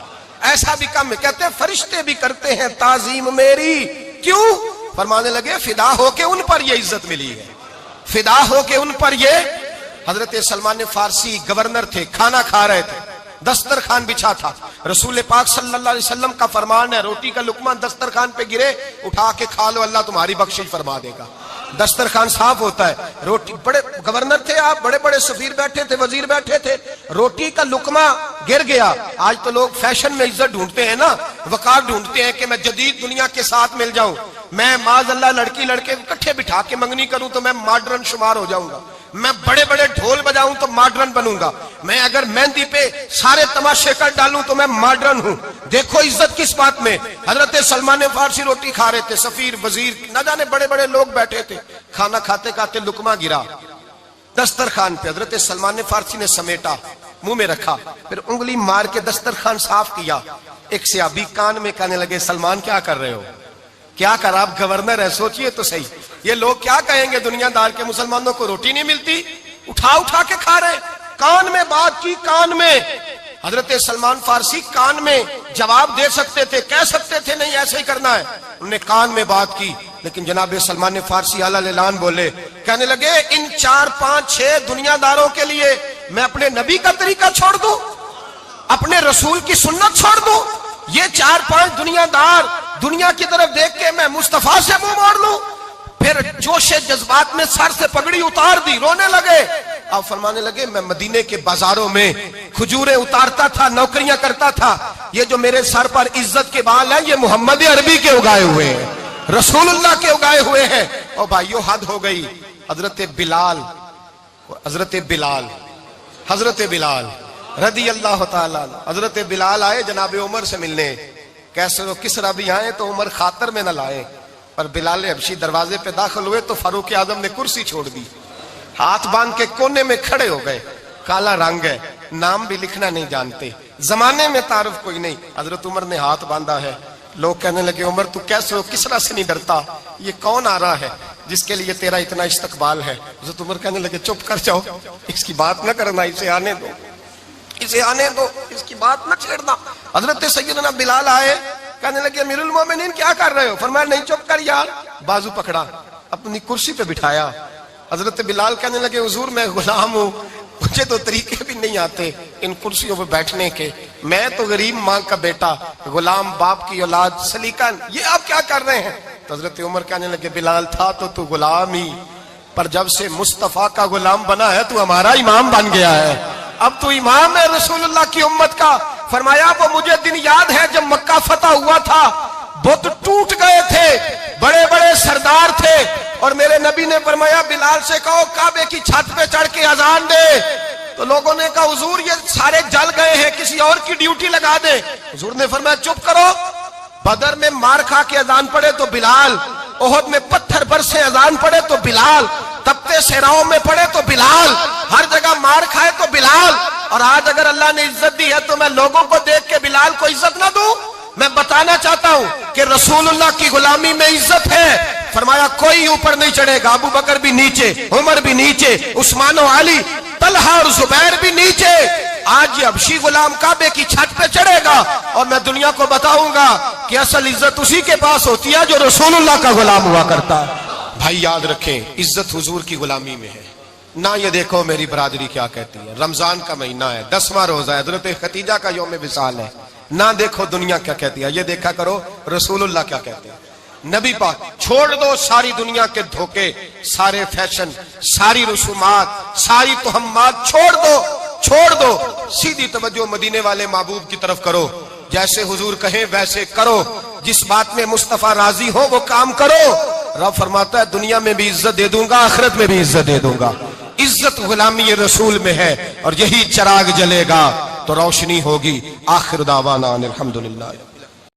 ایسا بھی کم. کہتے ہیں فرشتے بھی کرتے ہیں تعظیم میری. کیوں؟ فرمانے لگے فدا ہو کے ان پر یہ عزت ملی ہے, فدا ہو کے ان پر یہ. حضرت سلمان فارسی گورنر تھے, کھانا کھا رہے تھے, دسترخوان بچھا تھا. رسول پاک صلی اللہ علیہ وسلم کا فرمان ہے روٹی کا لقمہ دسترخوان پہ گرے اٹھا کے کھا لو, اللہ تمہاری بخشش فرما دے گا. دسترخوان صاف ہوتا ہے. روٹی, بڑے گورنر تھے آپ, بڑے بڑے سفیر بیٹھے تھے, وزیر بیٹھے تھے, روٹی کا لقمہ گر گیا. آج تو لوگ فیشن میں عزت ڈھونڈتے ہیں نا, وقار ڈھونڈتے ہیں کہ میں جدید دنیا کے ساتھ مل جاؤں. میں معاذ اللہ لڑکی لڑکے اکٹھے بٹھا کے منگنی کروں تو میں ماڈرن شمار ہو جاؤں گا، میں بڑے بڑے ڈھول بجاؤں تو ماڈرن بنوں گا، میں اگر مہندی پہ سارے تماشے کر ڈالوں تو میں ماڈرن ہوں۔ دیکھو عزت کس بات میں، حضرت سلمان فارسی روٹی کھا رہے تھے، سفیر وزیر نہ جانے بڑے بڑے لوگ بیٹھے تھے، کھانا کھاتے کھاتے لقمہ گرا دسترخوان پہ، حضرت سلمان فارسی نے سمیٹا منہ میں رکھا، پھر انگلی مار کے دسترخوان صاف کیا۔ ایک صحابی کان میں کہنے لگے سلمان کیا کر رہے ہو، کیا کر، آپ گورنر ہے، سوچئے تو صحیح، یہ لوگ کیا کہیں گے دنیا دار کے مسلمانوں کو روٹی نہیں ملتی، اٹھا اٹھا کے کھا رہے۔ کان میں بات کی، کان میں حضرت سلمان فارسی کان میں جواب دے سکتے تھے، کہہ سکتے تھے نہیں ایسے ہی کرنا ہے، انہوں نے کان میں بات کی، لیکن جناب سلمان فارسی اعلیٰ اعلان بولے، کہنے لگے ان 4 5 6 دنیا داروں کے لیے میں اپنے نبی کا طریقہ چھوڑ دوں، اپنے رسول کی سنت چھوڑ دوں، یہ 4 5 دنیا دار دنیا کی طرف دیکھ کے میں مصطفیٰ سے منہ موڑ لوں؟ پھر جوش جذبات میں سر سے پگڑی اتار دی، رونے لگے۔ آپ فرمانے لگے میں مدینے کے بازاروں میں کھجوریں اتارتا تھا، نوکریاں کرتا تھا، یہ جو میرے سر پر عزت کے بال ہیں یہ محمد عربی کے اگائے ہوئے ہیں، رسول اللہ کے اگائے ہوئے ہیں۔ اور بھائیو حد ہو گئی، حضرت بلال رضی اللہ تعالیٰ عنہ، حضرت بلال آئے جناب عمر سے ملنے، کیسے وہ کس طرح بھی آئے تو عمر خاطر میں نہ لائے، پر بلال حبشی دروازے پہ داخل ہوئے تو فاروق اعظم نے کرسی چھوڑ دی، ہاتھ باندھ کے کونے میں کھڑے ہو گئے، کالا رنگ ہے، نام بھی لکھنا نہیں جانتے، زمانے میں تعارف کوئی نہیں، حضرت عمر نے ہاتھ باندھا ہے، لوگ کہنے لگے عمر تو کیسے ہو، کسرا سے نہیں ڈرتا، یہ کون آ رہا ہے جس کے لیے تیرا اتنا استقبال ہے؟ حضرت عمر کہنے لگے چپ کر جاؤ، اس کی بات نہ کرنا، اسے آنے دو، اسے آنے دو، اس کی بات نہ چھیڑنا۔ حضرت سیدنا بلال آئے، کہنے لگے امیر المومنین کیا کر رہے ہو؟ فرمایا نہیں چپ کر یار، بازو پکڑا، اپنی کرسی پہ بٹھایا۔ حضرت بلال کہنے لگے حضور میں غلام ہوں، مجھے تو طریقے بھی نہیں آتے ان کرسیوں پہ بیٹھنے کے، میں تو غریب ماں کا بیٹا، غلام باپ کی اولاد، سلیقہ، یہ آپ کیا کر رہے ہیں؟ تو حضرت عمر کہنے لگے بلال تھا تو غلام ہی، پر جب سے مصطفیٰ کا غلام بنا ہے تو ہمارا امام بن گیا ہے، اب تو امام ہے رسول اللہ کی امت کا۔ فرمایا وہ مجھے دن یاد ہے جب مکہ فتح ہوا تھا، بت ٹوٹ گئے تھے، بڑے بڑے سردار تھے، اور میرے نبی نے فرمایا بلال سے کہو کعبے کی چھت پہ چڑھ کے اذان دے، تو لوگوں نے کہا حضور یہ سارے جل گئے ہیں، کسی اور کی ڈیوٹی لگا دے۔ حضور نے فرمایا چپ کرو، بدر میں مار کھا کے اذان پڑے تو بلال، احد میں پتھر برسے اذان پڑے تو بلال، تپتے صحراؤں میں پڑے تو بلال، ہر جگہ مار کھائے تو بلال، اور آج اگر اللہ نے عزت دی ہے تو میں لوگوں کو دیکھ کے بلال کو عزت نہ دوں؟ میں بتانا چاہتا ہوں کہ رسول اللہ کی غلامی میں عزت ہے۔ فرمایا کوئی اوپر نہیں چڑھے گا، ابو بکر بھی نیچے، عمر بھی نیچے، عثمان و علی، طلحہ اور زبیر بھی نیچے۔ آج یہ حبشی غلام کعبے کی چھت پہ چڑھے گا اور میں دنیا کو بتاؤں گا کہ اصل عزت اسی کے پاس ہوتی ہے جو رسول اللہ کا غلام ہوا کرتا ہے۔ بھائی یاد رکھیں عزت حضور کی غلامی میں ہے، نہ یہ دیکھو میری برادری کیا کہتی ہے، رمضان کا مہینہ ہے، 10واں روزہ ہے، حضرت خدیجہ کا یوم وصال ہے، نہ دیکھو دنیا کیا کہتی ہے، یہ دیکھا کرو رسول اللہ کیا کہتے ہیں۔ نبی پاک چھوڑ دو ساری دنیا کے دھوکے، سارے فیشن، ساری رسومات، ساری تہمات چھوڑ دو، سیدھی توجہ مدینے والے محبوب کی طرف کرو، جیسے حضور کہیں ویسے کرو، جس بات میں مصطفیٰ راضی ہو وہ کام کرو۔ رب فرماتا ہے دنیا میں بھی عزت دے دوں گا، آخرت میں بھی عزت دے دوں گا۔ عزت غلامی رسول میں ہے، اور یہی چراغ جلے گا تو روشنی ہوگی۔ آخر دعوانا الحمدللہ۔